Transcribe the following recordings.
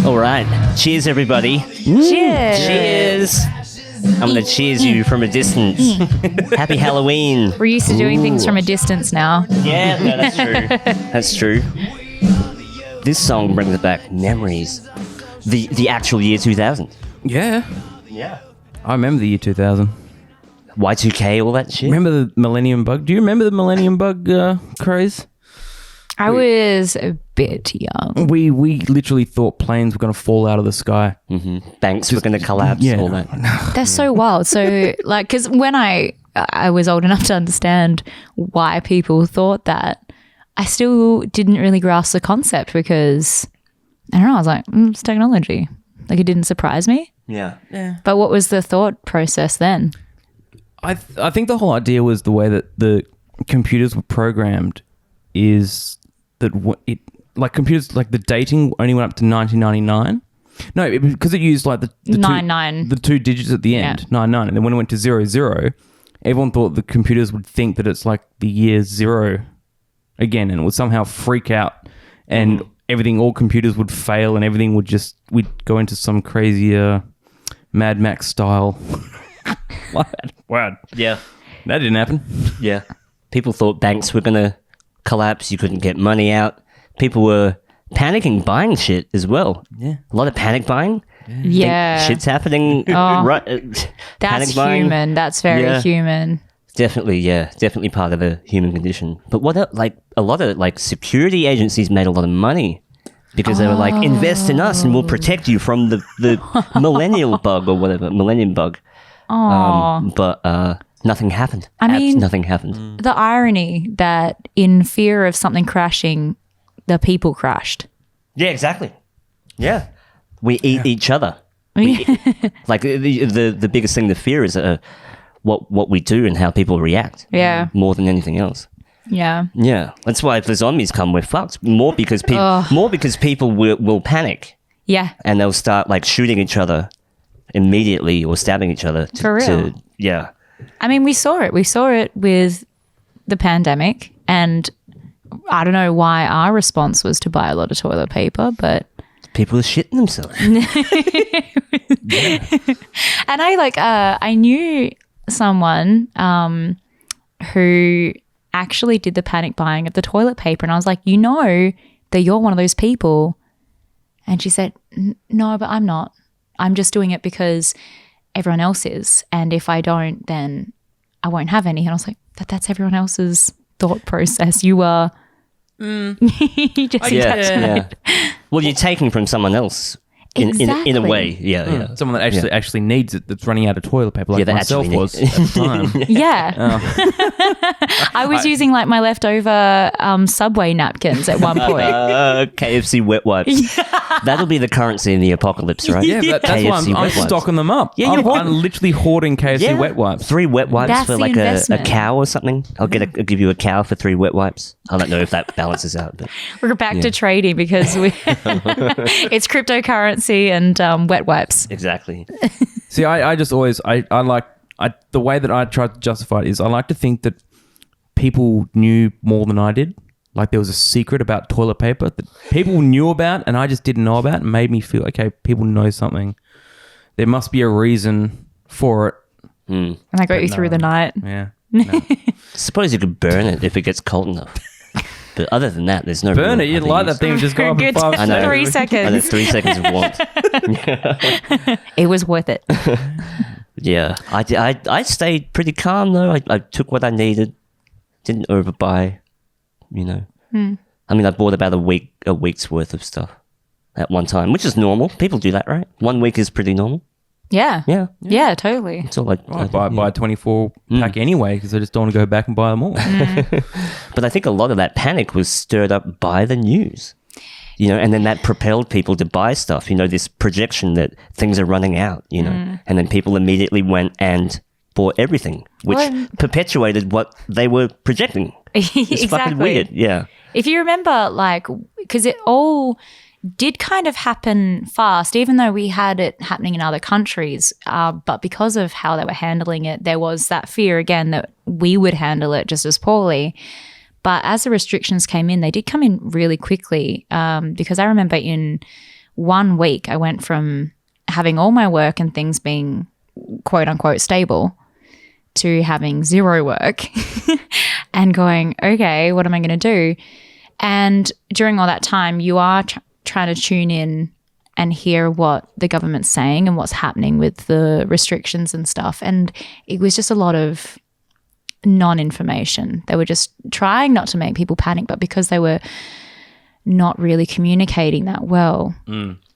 All right. Cheers, everybody. Cheers. I'm going to cheers you from a distance. Happy Halloween. We're used to doing things from a distance now. Yeah, no, that's true. That's true. This song brings back memories. The actual year 2000. Yeah. Yeah. I remember the year 2000. Y2K, all that shit. Remember the millennium bug? Do you remember the millennium bug craze? I was a bit young. We literally thought planes were going to fall out of the sky. Mm-hmm. Banks were going to collapse, yeah. all that. That's so wild. So, like, because when I was old enough to understand why people thought that, I still didn't really grasp the concept because, I don't know, I was like, it's technology. Like, it didn't surprise me. Yeah. But what was the thought process then? I think the whole idea was the way that the computers were programmed is that computers, like the dating only went up to 1999. No, because it used like the 99. the two digits at the end, 99. And then when it went to 00, everyone thought the computers would think that it's like the year 0 again, and it would somehow freak out and everything, all computers would fail and everything would we'd go into some crazy Mad Max style. Wow. Yeah. That didn't happen. Yeah. People thought banks were going to collapse. You couldn't get money out. People were panicking, buying shit as well. Yeah. A lot of panic buying. Yeah. Shit's happening. Right. That's Panic buying. human. That's very human. Definitely, yeah. Definitely part of the human condition. But what, a lot of, security agencies made a lot of money because they were like, invest in us and we'll protect you from the millennial bug or whatever, millennium bug. But nothing happened. I mean, nothing happened. The irony that in fear of something crashing, the people crashed. Yeah, exactly. Yeah. We eat each other. Yeah. The biggest thing to fear is what we do and how people react. Yeah. More than anything else. Yeah. Yeah. That's why if the zombies come, we're fucked. More because people will panic. Yeah. And they'll start shooting each other immediately or stabbing each other. For real. Yeah. I mean, we saw it. We saw it with the pandemic, and I don't know why our response was to buy a lot of toilet paper, but people are shitting themselves. And I knew someone who actually did the panic buying of the toilet paper, and I was like, you know that you're one of those people. And she said, no, but I'm not. I'm just doing it because everyone else is. And if I don't, then I won't have any. And I was like, that's everyone else's thought process. You are. You just yeah. Well, you're taking from someone else in a way. Yeah. Someone that actually needs it, that's running out of toilet paper, like myself was at the time. Yeah. I was using my leftover Subway napkins at one point. KFC wet wipes. That'll be the currency in the apocalypse, right? Yeah, that's why I'm stocking them up. Yeah, I'm literally hoarding KFC wet wipes. 3 wet wipes That's for the a cow or something. I'll give you a cow for 3 wet wipes. I don't know if that balances out. But We're back to trading because it's cryptocurrency and wet wipes. Exactly. See, I just always the way that I try to justify it is I like to think that people knew more than I did. Like there was a secret about toilet paper that people knew about and I just didn't know about, and made me feel, okay, people know something. There must be a reason for it. And I got you through the night. Yeah. No. Suppose you could burn it if it gets cold enough. But other than that, there's no burn it. You'd light that thing and just go up in 5 seconds. 3 seconds. I know, 3 seconds of warmth. It was worth it. Yeah. I stayed pretty calm though. I took what I needed. Didn't overbuy. I mean, I bought about a week's worth of stuff at one time, which is normal. People do that, right? 1 week is pretty normal. Yeah. Yeah. Yeah, totally. It's all I buy a 24 pack anyway because I just don't want to go back and buy them all. But I think a lot of that panic was stirred up by the news, and then that propelled people to buy stuff, this projection that things are running out, and then people immediately went and bought everything, which perpetuated what they were projecting. It's fucking weird. Yeah. If you remember, because it all did kind of happen fast, even though we had it happening in other countries. But because of how they were handling it, there was that fear again that we would handle it just as poorly. But as the restrictions came in, they did come in really quickly. Because I remember in 1 week I went from having all my work and things being quote unquote stable to having zero work and going, okay, what am I going to do? And during all that time, you are trying to tune in and hear what the government's saying and what's happening with the restrictions and stuff. And it was just a lot of non-information. They were just trying not to make people panic, but because they were not really communicating that well.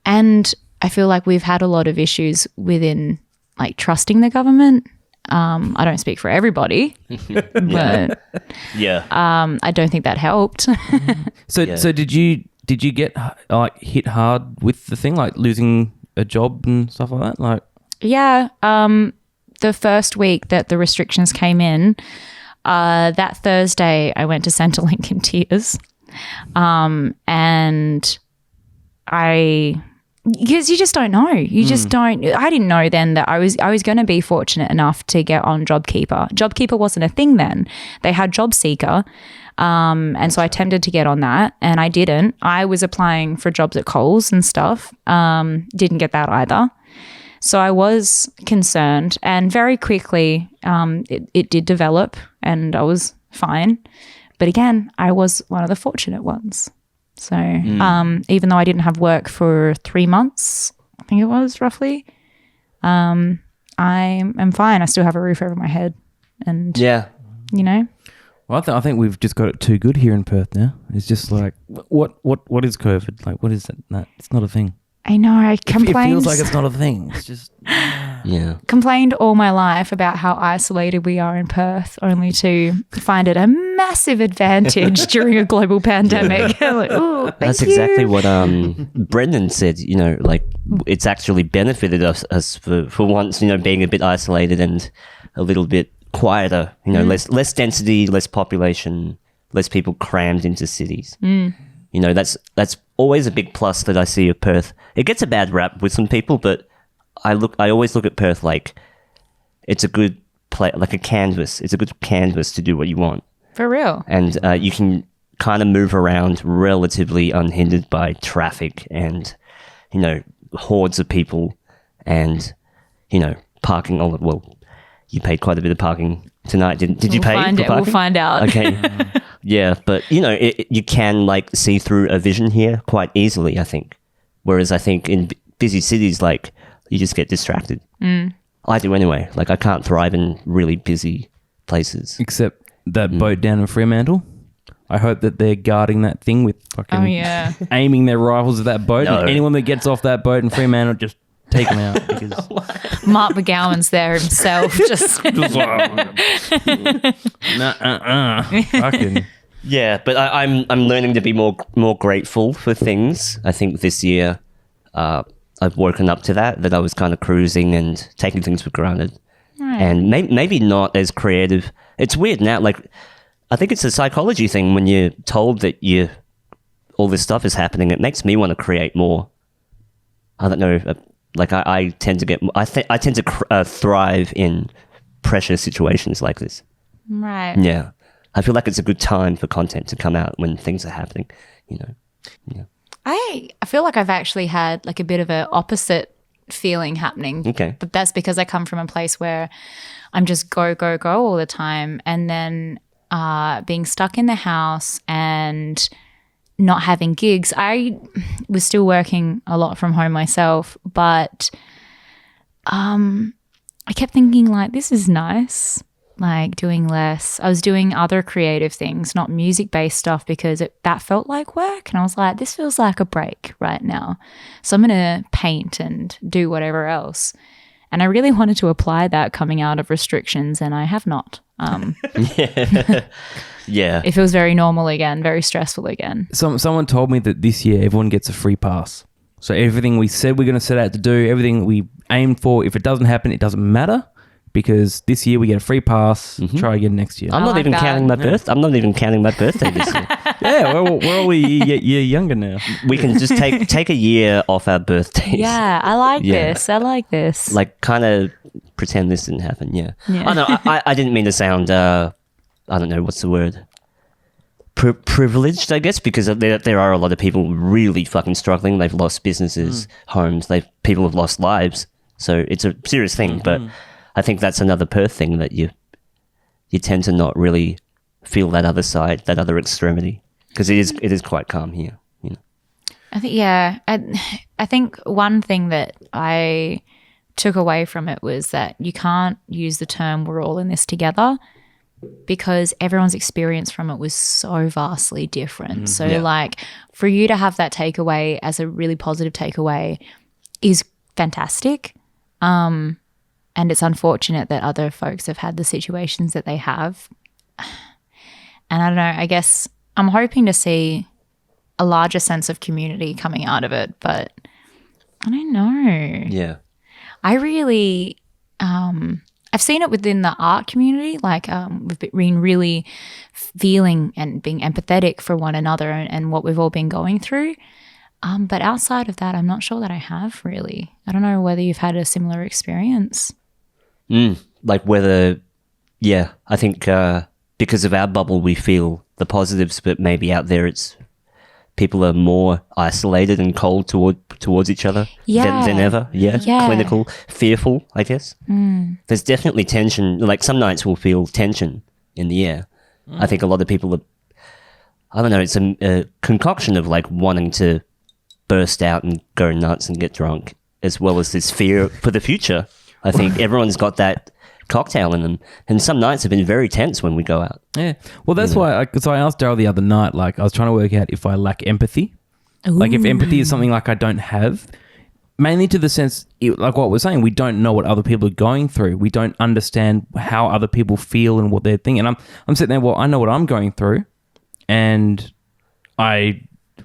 And I feel like we've had a lot of issues within like trusting the government. I don't speak for everybody, but I don't think that helped. So did you get like hit hard with the thing, like losing a job and stuff like that? Like, yeah, the first week that the restrictions came in, that Thursday I went to Centrelink in tears, and because you just don't know. You just don't. I didn't know then that I was going to be fortunate enough to get on JobKeeper. JobKeeper wasn't a thing then. They had JobSeeker, and so I attempted to get on that, and I didn't. I was applying for jobs at Coles and stuff. Didn't get that either. So I was concerned, and very quickly it did develop, and I was fine. But again, I was one of the fortunate ones. So even though I didn't have work for 3 months, I think it was roughly, I am fine. I still have a roof over my head, and you know. Well, I think we've just got it too good here in Perth now. It's just like, what is COVID? Like, what is it? No, it's not a thing. I know. I complained. It feels like it's not a thing. It's just complained all my life about how isolated we are in Perth, only to find it a massive advantage during a global pandemic. Like, ooh, That's exactly what Brendan said. You know, like it's actually benefited us for once. You know, being a bit isolated and a little bit quieter. You know, less density, less population, less people crammed into cities. You know, that's always a big plus that I see of Perth. It gets a bad rap with some people, but I always look at Perth like it's a good like a canvas. It's a good canvas to do what you want. For real. And you can kind of move around relatively unhindered by traffic and, you know, hordes of people and, you know, parking. Well, you paid quite a bit of parking tonight. Did you pay for parking? We'll find out. Okay. Yeah, but, you know, you can, like, see through a vision here quite easily, I think. Whereas I think in busy cities, like, you just get distracted. I do anyway. Like, I can't thrive in really busy places. Except that boat down in Fremantle. I hope that they're guarding that thing with fucking aiming their rifles at that boat. No. And anyone that gets off that boat in Fremantle, just take them out. Because Mark McGowan's there himself. just fucking. Yeah, but I'm learning to be more grateful for things. I think this year I've woken up to that I was kind of cruising and taking things for granted. Right. And maybe not as creative. It's weird now. Like, I think it's a psychology thing when you're told that all this stuff is happening. It makes me want to create more. I don't know. Like I tend to thrive in pressure situations like this. Right. Yeah. I feel like it's a good time for content to come out when things are happening, you know. Yeah. I feel like I've actually had like a bit of an opposite feeling happening. Okay. But that's because I come from a place where I'm just go, go, go all the time. And then being stuck in the house and not having gigs. I was still working a lot from home myself, but I kept thinking like, this is nice. Like doing less. I was doing other creative things, not music-based stuff, because that felt like work. And I was like, this feels like a break right now. So I'm going to paint and do whatever else. And I really wanted to apply that coming out of restrictions, and I have not. Yeah. It feels very normal again, very stressful again. Someone told me that this year everyone gets a free pass. So everything we said we're going to set out to do, everything we aimed for, if it doesn't happen, it doesn't matter. Because this year we get a free pass. Try again next year. I'm not even counting my birth. I'm not even counting my birthday this year. Yeah, we're all a year younger now. We can just take a year off our birthdays. Yeah, I like this. I like this. Like kind of pretend this didn't happen. Yeah. Oh no, I didn't mean to sound. I don't know what's the word. privileged, I guess, because there are a lot of people really fucking struggling. They've lost businesses, homes. People have lost lives. So it's a serious thing. But I think that's another Perth thing, that you tend to not really feel that other side, that other extremity, because it is quite calm here. You know. I think, yeah. I think one thing that I took away from it was that you can't use the term "we're all in this together," because everyone's experience from it was so vastly different. So like for you to have that takeaway as a really positive takeaway is fantastic. And it's unfortunate that other folks have had the situations that they have. And I don't know, I guess I'm hoping to see a larger sense of community coming out of it, but I don't know. Yeah. I really I've seen it within the art community. Like we've been really feeling and being empathetic for one another and what we've all been going through. But outside of that, I'm not sure that I have really. I don't know whether you've had a similar experience. Like whether, yeah, I think because of our bubble, we feel the positives, but maybe out there people are more isolated and cold towards each other than ever. Yeah. Clinical, fearful, I guess. There's definitely tension. Like some nights we'll feel tension in the air. I think a lot of people are, I don't know, it's a concoction of like wanting to burst out and go nuts and get drunk, as well as this fear for the future. I think everyone's got that cocktail in them, and some nights have been very tense when we go out. Yeah, well, that's why. So I asked Daryl the other night. Like, I was trying to work out if I lack empathy. Ooh. Like, if empathy is something like I don't have, mainly to the sense, like what we're saying, we don't know what other people are going through. We don't understand how other people feel and what they're thinking. And I'm sitting there. Well, I know what I'm going through, and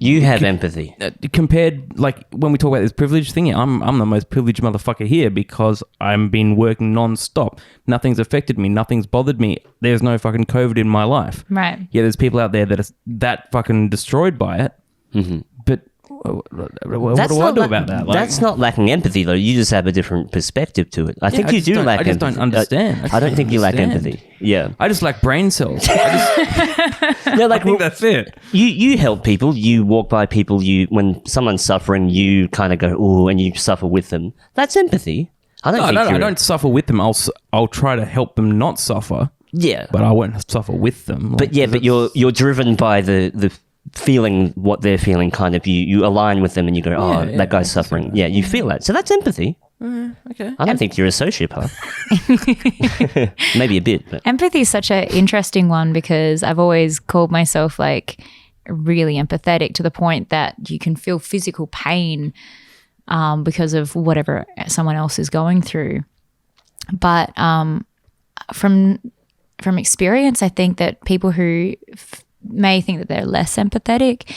You have empathy. Compared, like, when we talk about this privilege thing, I'm the most privileged motherfucker here because I've been working non-stop. Nothing's affected me. Nothing's bothered me. There's no fucking COVID in my life. Right. Yeah, there's people out there that are that fucking destroyed by it. Mm-hmm. But what do I do about that? Like, that's not lacking empathy, though. You just have a different perspective to it. I think you do lack empathy. I just don't understand. I don't think you lack empathy. Yeah. I just lack brain cells. Yeah, like, I think that's it. You help people. You walk by people. When someone's suffering, you kind of go, "Ooh," and you suffer with them. That's empathy. I don't suffer with them. I'll try to help them not suffer. Yeah, but I won't suffer with them. Like, but you're driven by the feeling what they're feeling. Kind of you align with them, and you go, "Oh, that guy's suffering." Yeah, you feel that. So that's empathy. Okay. I don't think you're a sociopath. Maybe a bit. But. Empathy is such an interesting one because I've always called myself like really empathetic to the point that you can feel physical pain because of whatever someone else is going through. But from experience, I think that people who may think that they're less empathetic,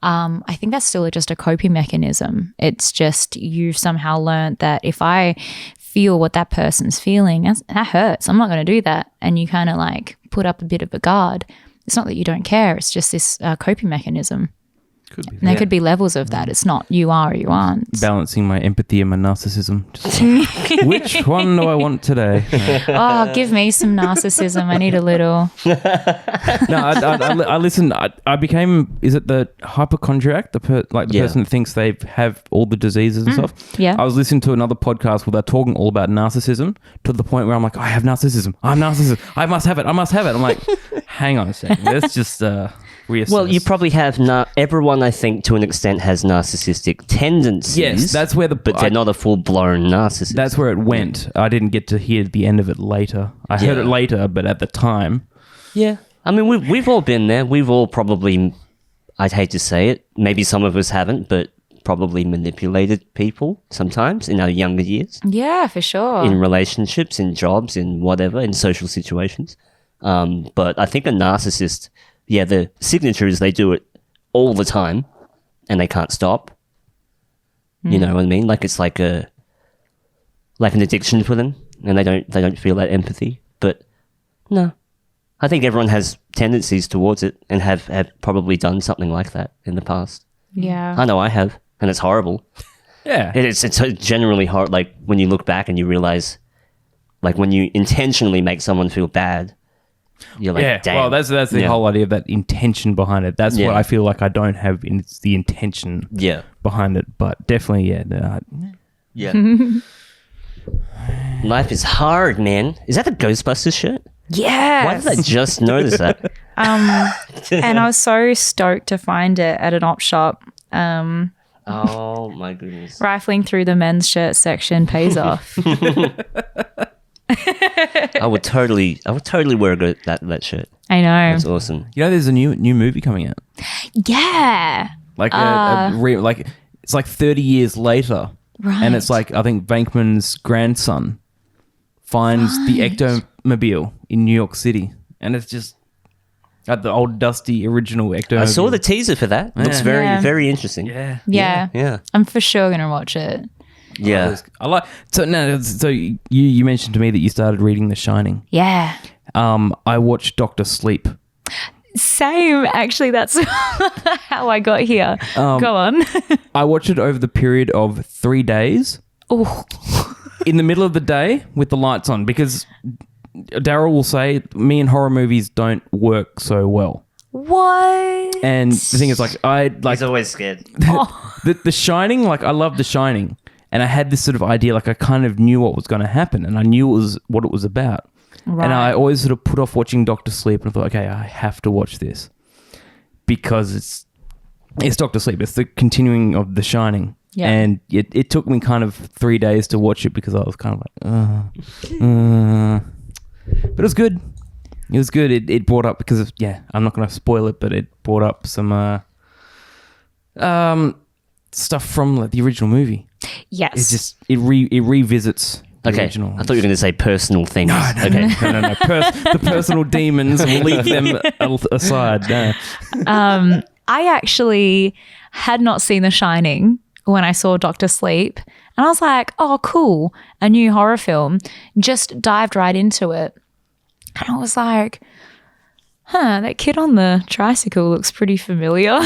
I think that's still just a coping mechanism. It's just you've somehow learned that if I feel what that person's feeling, that hurts. I'm not going to do that. And you kind of like put up a bit of a guard. It's not that you don't care. It's just this coping mechanism. Could be. And there could be levels of that. It's not you are or you aren't. Balancing my empathy and my narcissism. Just, which one do I want today? Oh, give me some narcissism. I need a little. No, I listened. I became, is it the hypochondriac? The person that thinks they have all the diseases and stuff? Yeah. I was listening to another podcast where they're talking all about narcissism to the point where I'm like, I have narcissism. I'm narcissist. I must have it. I'm like, hang on a second. Let's just reassess. Well, you probably have everyone, I think, to an extent, has narcissistic tendencies. Yes, that's where but they're not a full-blown narcissist. That's where it went. I didn't get to hear the end of it later. I heard it later, but at the time. Yeah. I mean, we've all been there. We've all probably, I'd hate to say it, maybe some of us haven't, but probably manipulated people sometimes in our younger years. Yeah, for sure. In relationships, in jobs, in whatever, in social situations. But I think a narcissist, the signature is they do it all the time and they can't stop. You know what I mean? Like it's like an addiction for them and they don't feel that empathy. But no. I think everyone has tendencies towards it and have probably done something like that in the past. Yeah. I know I have, and it's horrible. Yeah. It's generally hard, like when you look back and you realize, like when you intentionally make someone feel bad you're like, damn. Well, that's the whole idea of that intention behind it. That's what I feel like I don't have. It's the intention behind it. But definitely, Yeah. Life is hard, man. Is that the Ghostbusters shirt? Yes. Why did I just notice that? And I was so stoked to find it at an op shop. Oh my goodness. Rifling through the men's shirt section pays off. I would totally wear that shirt. I know. That's awesome. You know, there's a new movie coming out. Yeah. Like like it's like 30 years later, Right. and it's like I think Venkman's grandson finds the ectomobile in New York City, and it's just at the old dusty original ectomobile. I saw the teaser for that. Looks very interesting. Yeah. I'm for sure going to watch it. Yeah. I like so you mentioned to me that you started reading The Shining. Yeah. I watched Dr. Sleep. Same. Actually, that's how I got here. Go on. I watched it over the period of 3 days. Oh. In the middle of the day with the lights on, because Daryl will say me and horror movies don't work so well. What? And the thing is, like, He's always scared. The Shining, like, I love The Shining, and I had this sort of idea, like, I kind of knew what was going to happen, and I knew what it was about. Right. And I always sort of put off watching Dr. Sleep, and I thought, okay, I have to watch this because it's Dr. Sleep. It's the continuing of The Shining. Yeah. And it took me kind of 3 days to watch it because I was kind of like, but it was good. It was good. It brought up, because of, I'm not going to spoil it, but it brought up some stuff from like the original movie. Yes. It's just it revisits the original. I thought you were going to say personal things. No. Okay. The personal demons, we'll leave them aside. No. I actually had not seen The Shining when I saw Dr. Sleep, and I was like, oh, cool, a new horror film. Just dived right into it. And I was like, that kid on the tricycle looks pretty familiar.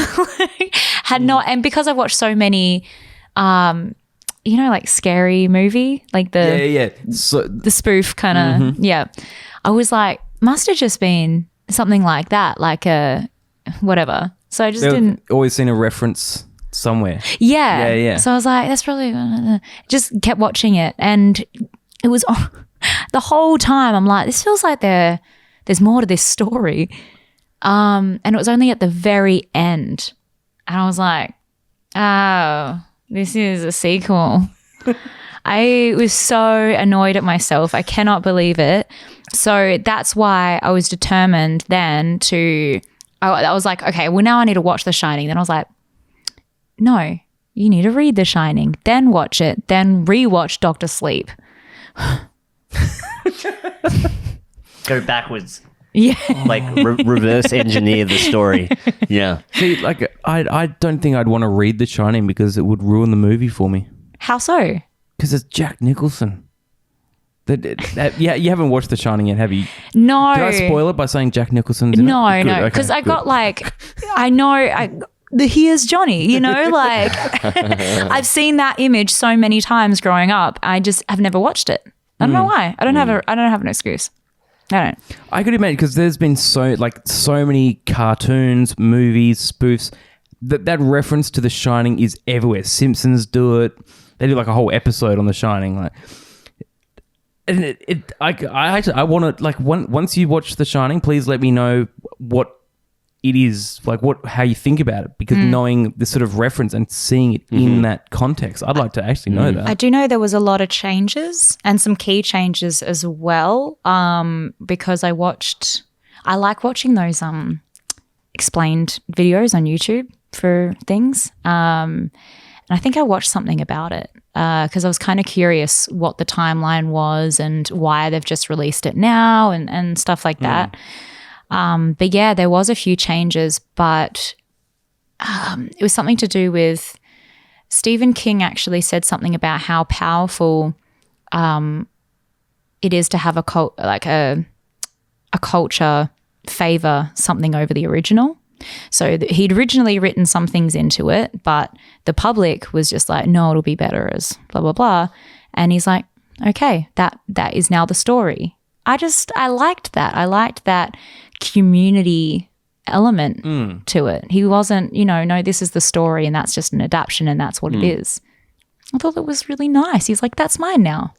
And because I've watched so many, like Scary Movie, like the spoof kind of, I was like, must have just been something like that, like a whatever. So I just didn't. Always seen a reference somewhere. Yeah. So I was like, that's probably, just kept watching it. And it was the whole time I'm like, this feels like there's more to this story. And it was only at the very end. And I was like, oh, this is a sequel. I was so annoyed at myself. I cannot believe it. So that's why I was determined then I was like, okay, well, now I need to watch The Shining. Then I was like, no, you need to read The Shining, then watch it, then rewatch Dr. Sleep. Go backwards. Yeah. Like reverse engineer the story. Yeah. See, like, I don't think I'd want to read The Shining because it would ruin the movie for me. How so? Because it's Jack Nicholson. You haven't watched The Shining yet, have you? No. Did I spoil it by saying Jack Nicholson's in it? No. Because I got like, I know, here's Johnny, like I've seen that image so many times growing up. I just have never watched it. I don't know why. I don't have an excuse. I don't. I could imagine, because there's been so many cartoons, movies, spoofs. That reference to The Shining is everywhere. Simpsons do it. They do like a whole episode on The Shining. Like, and I want to, like, once you watch The Shining, please let me know what it is, like how you think about it, because knowing this sort of reference and seeing it in that context, I'd like to actually know that. I do know there was a lot of changes and some key changes as well, because I like watching those explained videos on YouTube for things, and I think I watched something about it because I was kind of curious what the timeline was and why they've just released it now and stuff like that. But yeah, there was a few changes, but it was something to do with Stephen King actually said something about how powerful it is to have a culture favor something over the original. So he'd originally written some things into it, but the public was just like, no, it'll be better as blah, blah, blah. And he's like, okay, that is now the story. I liked that. I liked that community element to it. He wasn't, no, this is the story and that's just an adaptation and that's what it is. I thought that was really nice. He's like, that's mine now.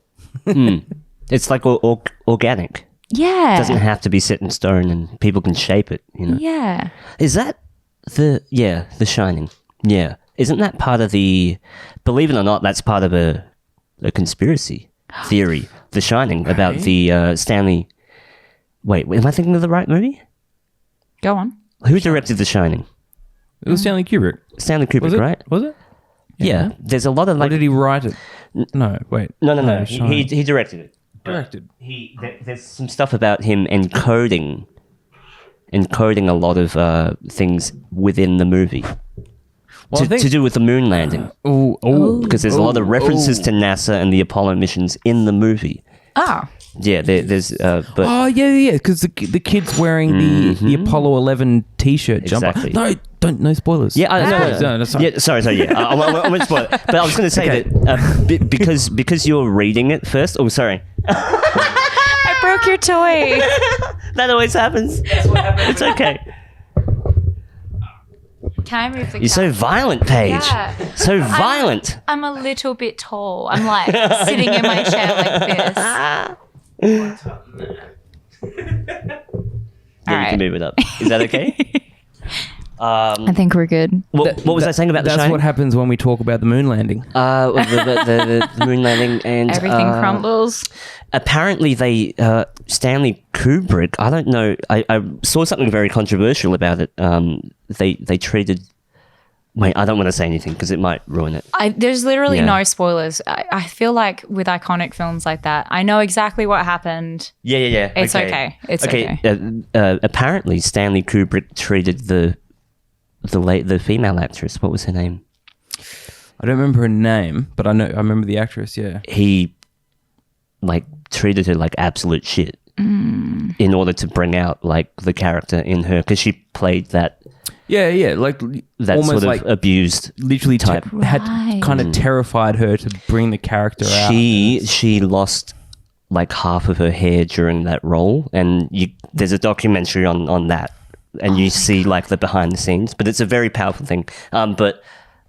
It's like organic. Yeah. It doesn't have to be set in stone and people can shape it, Yeah. Is that The Shining? Yeah. Isn't that part of the, believe it or not, that's part of a conspiracy theory, The Shining, about the Stanley. Wait, am I thinking of the right movie? Go on. Who directed The Shining? It was Stanley Kubrick. Stanley Kubrick, Was it? right? Was it? Yeah. There's a lot of Or like. did he write it? No, wait. No. Shining. He directed it. directed. There's some stuff about him encoding a lot of things within the movie. Well, to do with the moon landing. Because there's a lot of references to NASA and the Apollo missions in the movie. Oh. Yeah, there's. But Oh yeah. Because the kid's wearing the Apollo 11 T-shirt jumper. Exactly. No spoilers. yeah, No, that's fine. yeah. Sorry. Yeah, I won't spoil it. But I was going to say that because you're reading it first. Oh, sorry. I broke your toy. That always happens. That's what happens. It's okay. Can I move the You're so violent, Paige. Yeah. So violent. I'm a little bit tall. I'm like sitting in my chair like this. Yeah, you Alright. can move it up. Is that okay? I think we're good. What was I saying about The That's Shining? what happens when we talk about the moon landing. The moon landing and Everything crumbles. Apparently, Stanley Kubrick. I don't know. I saw something very controversial about it. They treated. Wait, I don't want to say anything because it might ruin it. There's literally Yeah. no spoilers. I feel like with iconic films like that, I know exactly what happened. Yeah. It's okay. It's okay. Apparently, Stanley Kubrick treated the female actress. What was her name? I don't remember her name, but I remember the actress. Yeah. He treated her like absolute shit in order to bring out like the character in her because she played that Like that almost sort of like abused literally type. had Right. kind of terrified her to bring the character out. She lost like half of her hair during that role, and there's a documentary on that, and you see like the behind the scenes. But it's a very powerful thing. But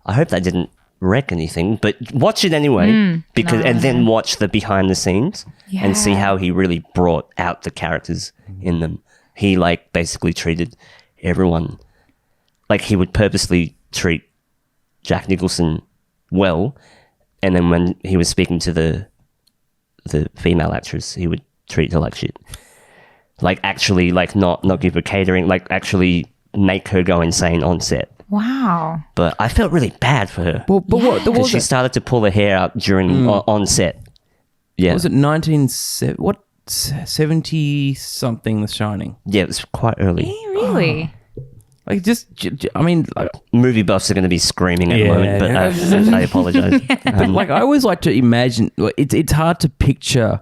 I hope that didn't wreck anything. But watch it anyway, and then watch the behind the scenes and see Yeah. how he really brought out the characters in them. He like basically treated everyone like he would purposely treat Jack Nicholson well, and then when he was speaking to the female actress, he would treat her like shit. Like actually, like not give her catering, like actually make her go insane on set. Wow. But I felt really bad for her But what? There because was she started to pull her hair out during on set. Yeah, Was it 70 something? The Shining. yeah, it was quite early. Really? Like I mean, like, Movie buffs are going to be screaming at the Yeah. moment, but I apologize. like I always like to imagine. It's hard to picture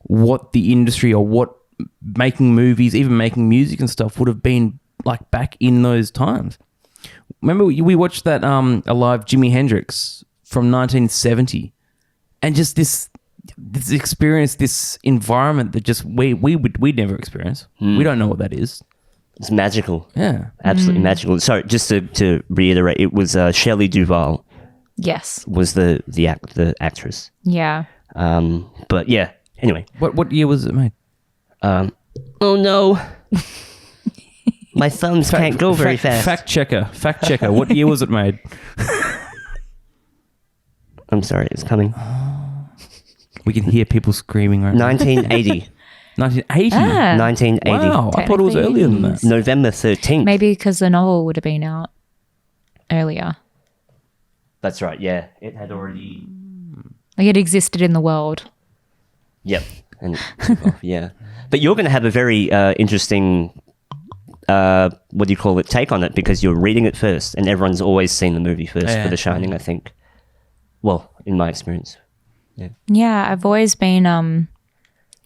what the industry or what making movies, even making music and stuff, would have been like back in those times. Remember we watched that Alive Jimi Hendrix from 1970, and just this experience, this environment that just we'd never experience. We don't know what that is. It's magical. Yeah. Absolutely magical. Sorry, just to reiterate, it was Shelley Duvall Yes. was the actress. Yeah. But yeah. Anyway. What year was it made? Oh no. My thumbs can't go very fast. Fact checker. What year was it made? I'm sorry, it's coming. We can hear people screaming right now. 1980. 1980. Ah. 1980. Wow, I thought it was Technically earlier than that. November 13th. Maybe because the novel would have been out earlier. That's right. Yeah, it had already. Like it existed in the world. Yep. And it took off, yeah. But you're going to have a very interesting, what do you call it, take on it because you're reading it first, and everyone's always seen the movie first Yeah. for The Shining, I think. Well, in my experience. Yeah, I've always been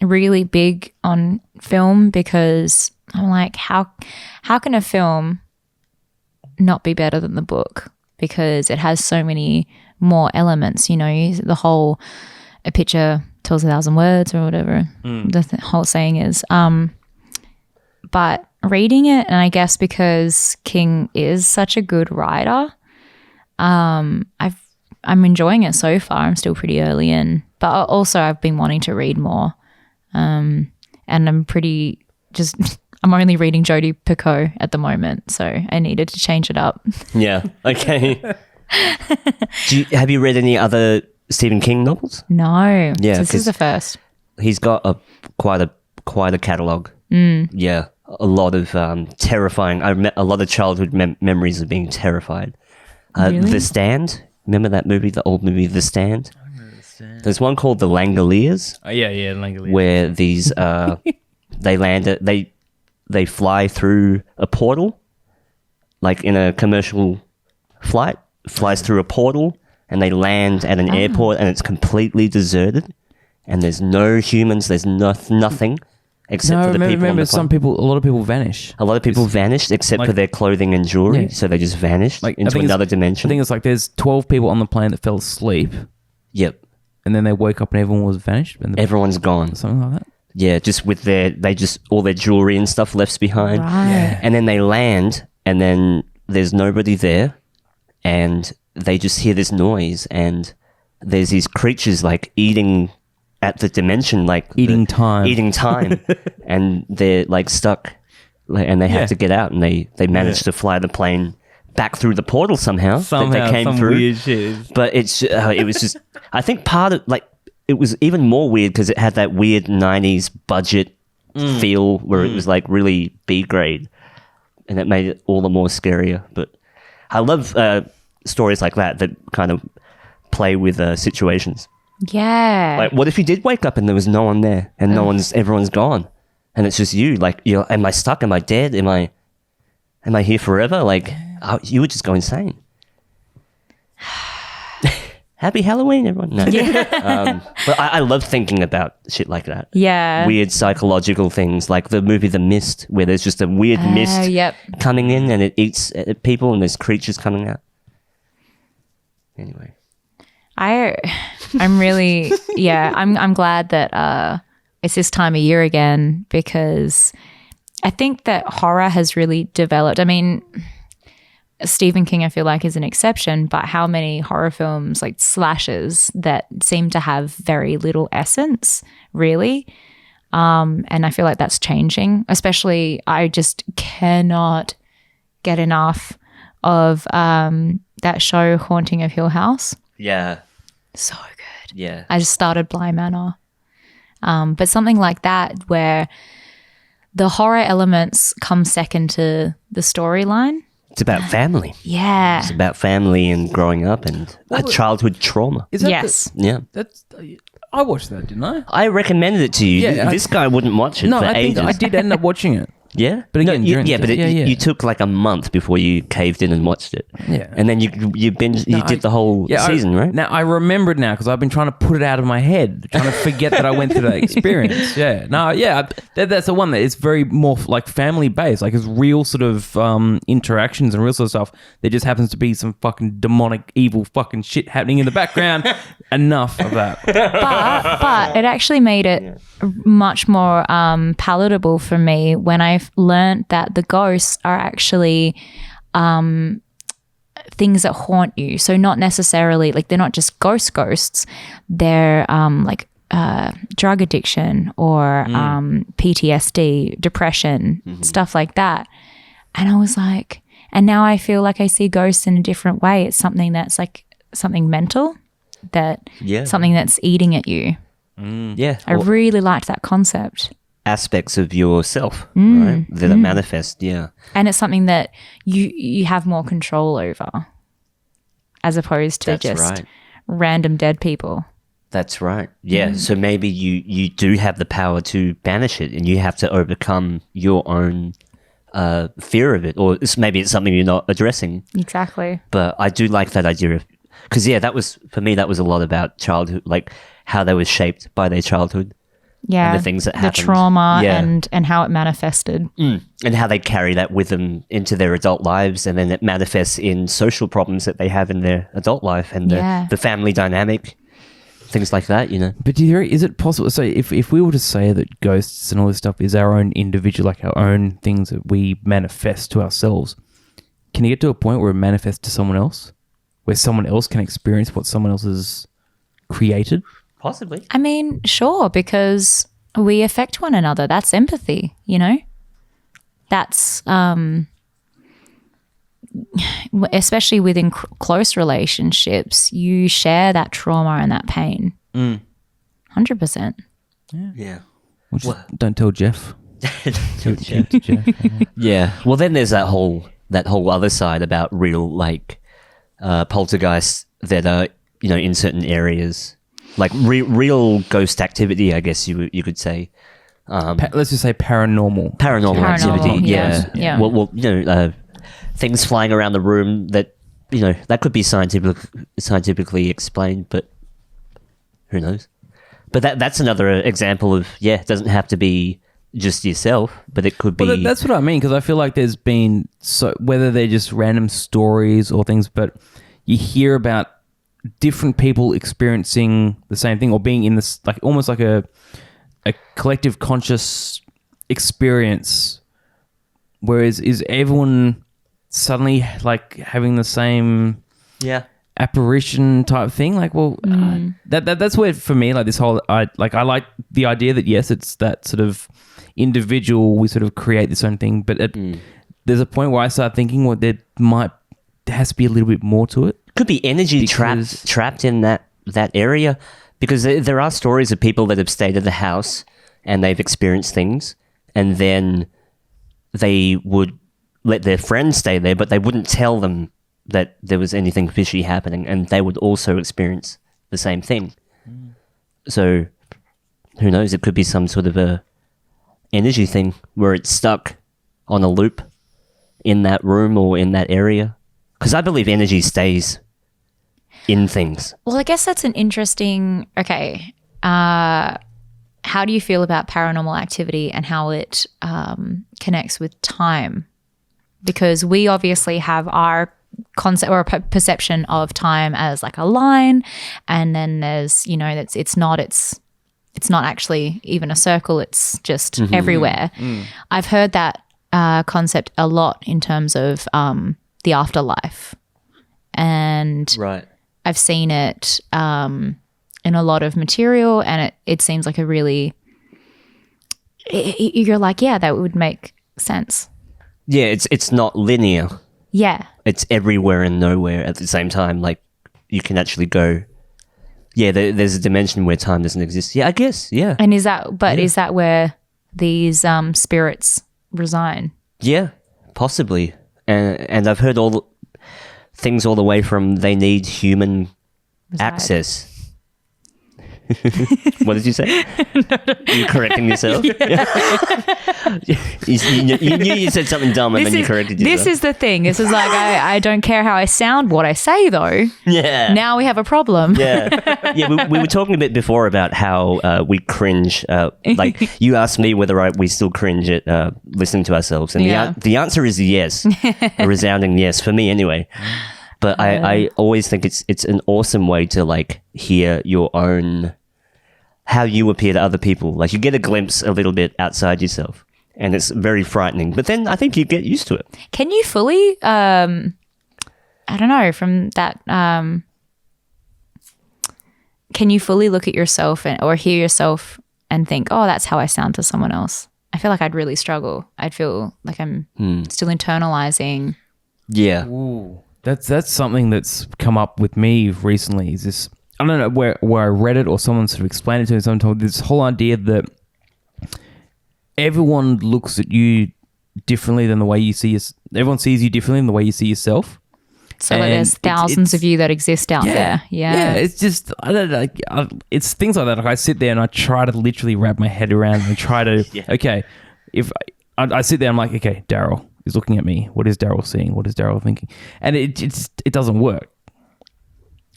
really big on film because I'm like, how can a film not be better than the book? Because it has so many more elements, the whole a picture tells 1,000 words or whatever the whole saying is. But reading it, and I guess because King is such a good writer, I'm enjoying it so far. I'm still pretty early in, but also I've been wanting to read more. And I'm only reading Jodi Picoult at the moment, so I needed to change it up. Yeah. Okay. Have you read any other Stephen King novels? No. Yeah, So this is the first. He's got quite a catalogue. Yeah, a lot of terrifying. A lot of childhood memories of being terrified. Really? The Stand. Remember that movie, the old movie, The Stand? I remember The Stand. There's one called The Langoliers. Oh, yeah, Langoliers. Where these they fly through a portal, like in a commercial flight, flies through a portal, and they land at an airport, and it's completely deserted, and there's no humans, there's nothing except for the people. Remember, on the plane. a lot of people vanish. A lot of people vanished except for their clothing and jewelry, Yeah. so they just vanished Like, I into think it's- another I dimension. think it's like there's 12 people on the plane that fell asleep, Yep, and then they woke up and everyone was vanished, and everyone's gone. something like that. Yeah, just with all their jewelry and stuff left behind. Right. And then they land, and then there's nobody there, and they just hear this noise, and there's these creatures like eating at the dimension, like Eating time. and they're like stuck, and they have to get out, and they manage to fly the plane back through the portal somehow that they came some through. weird shit. But it was just, I think part of it was even more weird because it had that weird 90s budget feel where it was like really B grade, and it made it all the more scarier. But I love stories like that kind of play with situations. Yeah. Like, what if you did wake up and there was no one there, and everyone's gone, and it's just you? Like, am I stuck? Am I dead? Am I here forever? Like, you would just go insane. Happy Halloween, everyone. No. But I love thinking about shit like that. Yeah. Weird psychological things, like the movie The Mist, where there's just a weird mist Yep. coming in and it eats people, and there's creatures coming out. Anyway. I'm really, I'm glad that it's this time of year again, because I think that horror has really developed. I mean, Stephen King, I feel like, is an exception, but how many horror films, like slashers, that seem to have very little essence, really? And I feel like that's changing. Especially, I just cannot get enough of that show, Haunting of Hill House. Yeah. So good. Yeah. I just started Bly Manor. But something like that where the horror elements come second to the storyline. It's about family. Yeah. It's about family and growing up and childhood trauma. Is that Yes. Yeah. I watched that, didn't I? I recommended it to you. Yeah, This guy wouldn't watch it No, for I think ages. I did end up watching it. Yeah? But again, you, during yeah, the- but yeah. you took like a month before you caved in and watched it. Yeah. And then you did the whole season, right? Now I remember it now because I've been trying to put it out of my head, trying to forget that I went through that experience. Yeah, no, yeah, that's the one that is very more like family based, like it's real sort of interactions and real sort of stuff. There just happens to be some fucking demonic, evil fucking shit happening in the background. Enough of that. But it actually made it much more palatable for me when I learned that the ghosts are actually things that haunt you. So not necessarily, like, they're not just ghosts. They're like drug addiction or PTSD, depression, stuff like that. And I was like, and now I feel like I see ghosts in a different way. It's something that's like something mental, something that's eating at you. Yeah. I really liked that concept. Aspects of yourself, right? That are manifest, yeah. And it's something that you have more control over, as opposed to That's just right. random dead people. That's right. Yeah. So maybe you do have the power to banish it, and you have to overcome your own fear of it, or maybe it's something you're not addressing. Exactly. But I do like that idea of, because that was, for me, that was a lot about childhood, like how they were shaped by their childhood. Yeah. And the things that happened. The trauma Yeah. and how it manifested. And how they carry that with them into their adult lives, and then it manifests in social problems that they have in their adult life, and Yeah. the family dynamic. things like that, you know. But is it possible? So if we were to say that ghosts and all this stuff is our own individual, like our own things that we manifest to ourselves, can you get to a point where it manifests to someone else, where someone else can experience what someone else has created? Possibly. I mean, sure, because we affect one another. That's empathy, you know? That's, especially within close relationships, you share that trauma and that pain. 100%. Yeah. Well, don't tell Jeff. Jeff. Yeah. Well, then there's that whole other side about real, like, poltergeists that are, you know, in certain areas. Like real ghost activity, I guess you could say. Let's just say paranormal activity. Yeah. Well, you know, things flying around the room that, you know, that could be scientifically explained, but who knows? But that's another example of, it doesn't have to be just yourself, but it could be. Well, that's what I mean, because I feel like there's been, so whether they're just random stories or things, but you hear about different people experiencing the same thing or being in this, like almost like a collective conscious experience, whereas is everyone suddenly like having the same apparition type thing? Like, well, that's where for me, like this whole, I like the idea that yes, it's that sort of individual, we sort of create this own thing, but there's a point where I start thinking, well, there has to be a little bit more to it. Could be energy trapped in that area, because there are stories of people that have stayed at the house and they've experienced things, and then they would let their friends stay there, but they wouldn't tell them that there was anything fishy happening, and they would also experience the same thing. So who knows? It could be some sort of a energy thing where it's stuck on a loop in that room or in that area, because I believe energy stays in things. Well, I guess that's an interesting, okay. How do you feel about paranormal activity and how it connects with time? Because we obviously have our concept or perception of time as like a line, and then there's, you know, it's not actually even a circle, it's just everywhere. I've heard that concept a lot in terms of the afterlife, and I've seen it in a lot of material, and it seems like a really, you're like, yeah, that would make sense. Yeah, it's not linear. Yeah. It's everywhere and nowhere at the same time. Like, you can actually go, there's a dimension where time doesn't exist. Yeah, I guess, yeah. And is that where these spirits resign? Yeah, possibly. And I've heard things all the way from they need human access. What did you say? You correcting yourself? You knew you said something dumb and then you corrected yourself. This is the thing. This is like, I don't care how I sound, what I say though. Yeah. Now we have a problem. Yeah. We were talking a bit before about how we cringe. Like you asked me whether we still cringe at listening to ourselves. And the answer is yes. A resounding yes, for me anyway. But I always think it's an awesome way to like hear your own, how you appear to other people. Like you get a glimpse a little bit outside yourself, and it's very frightening. But then I think you get used to it. Can you fully, I don't know, from that, can you fully look at yourself or hear yourself and think, oh, that's how I sound to someone else? I feel like I'd really struggle. I'd feel like I'm still internalizing. Yeah. Ooh. That's something that's come up with me recently. Is this, I don't know where I read it or someone sort of explained it to me. Someone told me this whole idea that everyone looks at you differently than the way you see everyone sees you differently than the way you see yourself. So like there's thousands of you that exist out there. Yeah. It's just, I don't know, it's things like that. Like I sit there and I try to literally wrap my head around and try to, okay, if I sit there, I'm like, okay, Daryl is looking at me. What is Daryl seeing? What is Daryl thinking? And it doesn't work.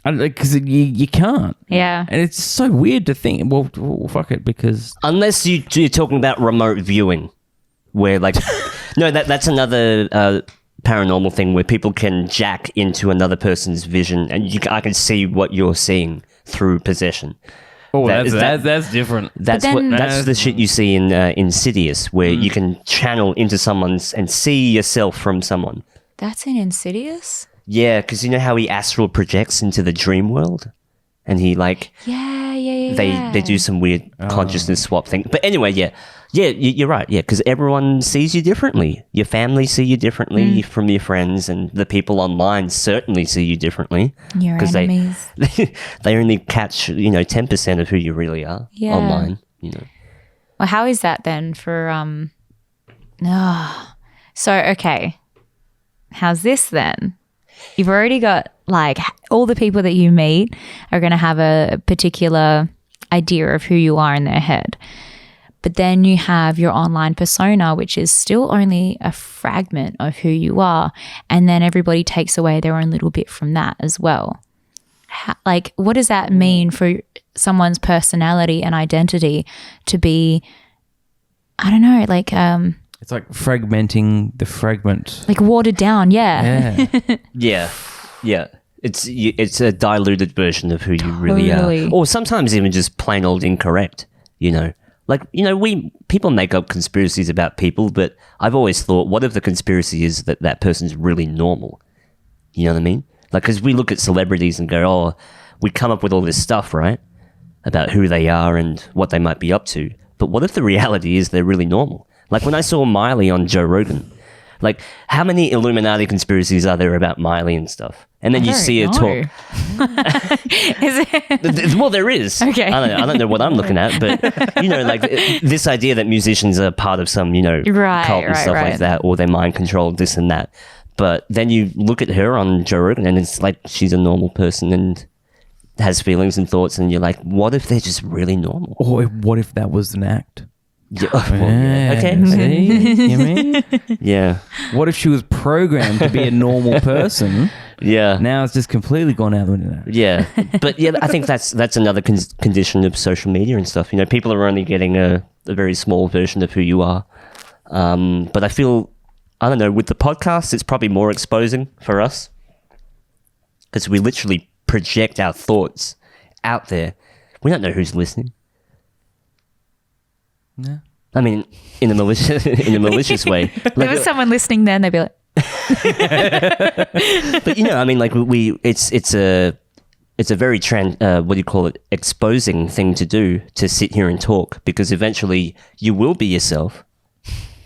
Because you can't. Yeah. And it's so weird to think, well fuck it, because... Unless you're talking about remote viewing, where like... no, that's another paranormal thing where people can jack into another person's vision and I can see what you're seeing through possession. Oh, That- that's different. That's then- that's the shit you see in Insidious, where you can channel into someone's and see yourself from someone. That's in Insidious? Yeah, because you know how he astral projects into the dream world, and he like Yeah. they do some weird consciousness swap thing. But anyway, you're right. Yeah, because everyone sees you differently. Your family see you differently from your friends, and the people online certainly see you differently. Your 'Cause enemies. they only catch 10% of who you really are Yeah. online. Well, how is that then for So, okay. How's this then? You've already got like all the people that you meet are going to have a particular idea of who you are in their head. But then you have your online persona, which is still only a fragment of who you are. And then everybody takes away their own little bit from that as well. Like, what does that mean for someone's personality and identity to be, I don't know, like It's like fragmenting the fragment. like watered down? Yeah. Yeah. It's a diluted version of who you really Totally. are, or sometimes even just plain old incorrect. Like people make up conspiracies about people, but I've always thought, what if the conspiracy is that person's really normal? You know what I mean? Like, because we look at celebrities and go, oh, we come up with all this stuff, right, about who they are and what they might be up to. But what if the reality is they're really normal? Like when I saw Miley on Joe Rogan, like how many Illuminati conspiracies are there about Miley and stuff? And then you see her talk. Is it? Well, there is. Okay. I don't know what I'm looking at, but like this idea that musicians are part of some Right, cult and stuff like that, or they're mind controlled, this and that. But then you look at her on Joe Rogan, and it's like she's a normal person and has feelings and thoughts, and you're like, what if they're just really normal? Or what if that was an act? Yeah. Okay. See? You mean? Yeah. What if she was programmed to be a normal person? Yeah. Now it's just completely gone out the window. Yeah, but yeah, I think that's another condition of social media and stuff. People are only getting a very small version of who you are. But I feel, I don't know, with the podcast, it's probably more exposing for us because we literally project our thoughts out there. We don't know who's listening. Yeah. I mean, in a malicious way. If there was someone listening then, they'd be like, But I mean, like it's a very what do you call it, exposing thing to do, to sit here and talk, because eventually you will be yourself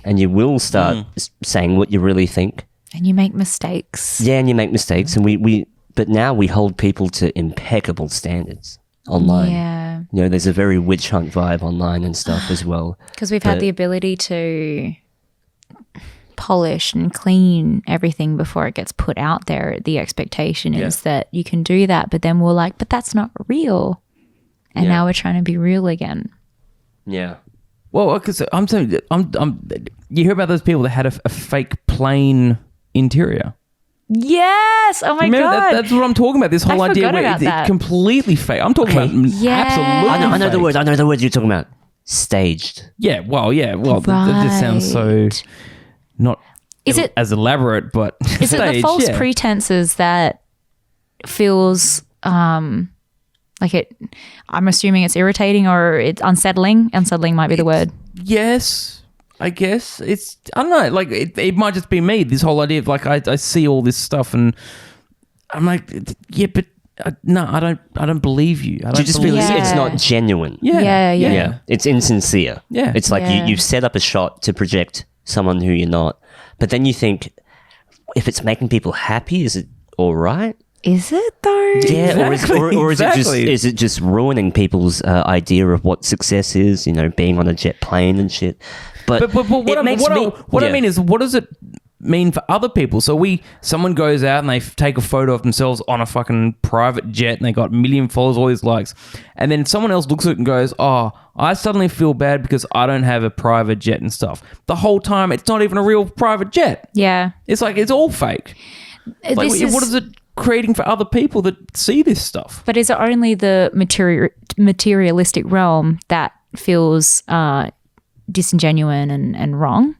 and you will start saying what you really think. and you make mistakes. Yeah, and you make mistakes, and but now we hold people to impeccable standards online. Yeah. There's a very witch hunt vibe online and stuff as well. Because we've had But- the ability to polish and clean everything before it gets put out there. The expectation is that you can do that, but then we're like, but that's not real. And Yeah. now we're trying to be real again. Yeah. Well, because I'm saying, you hear about those people that had a fake plane interior. Yes. Oh my Remember, God. that's what I'm talking about. This whole I idea forgot where about it's that. completely fake. I'm talking Okay. about Yeah. absolutely I know the fake. word. I know the word you're talking about. Staged. Yeah, well, that just sounds so Right. not Is it- as elaborate, but Is it the staged, false yeah. pretenses that feels like it? I'm assuming it's irritating or it's unsettling. Unsettling might be the word. Yes, I guess it's. I don't know. Like it might just be me. This whole idea of like I see all this stuff and I'm like, yeah, but no, I don't believe you. I don't Do you just believe feel Yeah. it's not genuine? Yeah, Yeah. It's insincere. Yeah. It's like Yeah. you've set up a shot to project someone who you're not. But then you think, if it's making people happy, is it all right? Is it though? Yeah, Exactly, or exactly. is it just ruining people's idea of what success is? Being on a jet plane and shit. But what it makes me. I mean is, what does it mean for other people? So someone goes out and they take a photo of themselves on a fucking private jet and they got 1 million followers, all these likes, and then someone else looks at it and goes, "Oh, I suddenly feel bad because I don't have a private jet and stuff." The whole time, it's not even a real private jet. Yeah. It's like it's all fake. Like, This is, what is it creating for other people that see this stuff? but is it only the materialistic realm that feels disingenuine and wrong?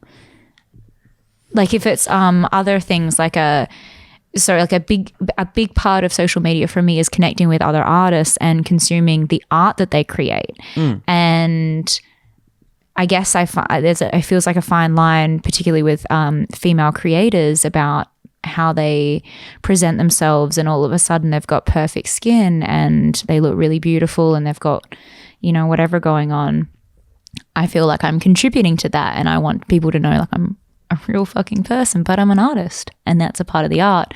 Like if it's other things like so like a big part of social media for me is connecting with other artists and consuming the art that they create. And I guess it feels like a fine line, particularly with female creators, about how they present themselves, and all of a sudden they've got perfect skin and they look really beautiful and they've got, you know, whatever going on. I feel like I'm contributing to that, and I want people to know like I'm a real fucking person, but I'm an artist, and that's a part of the art.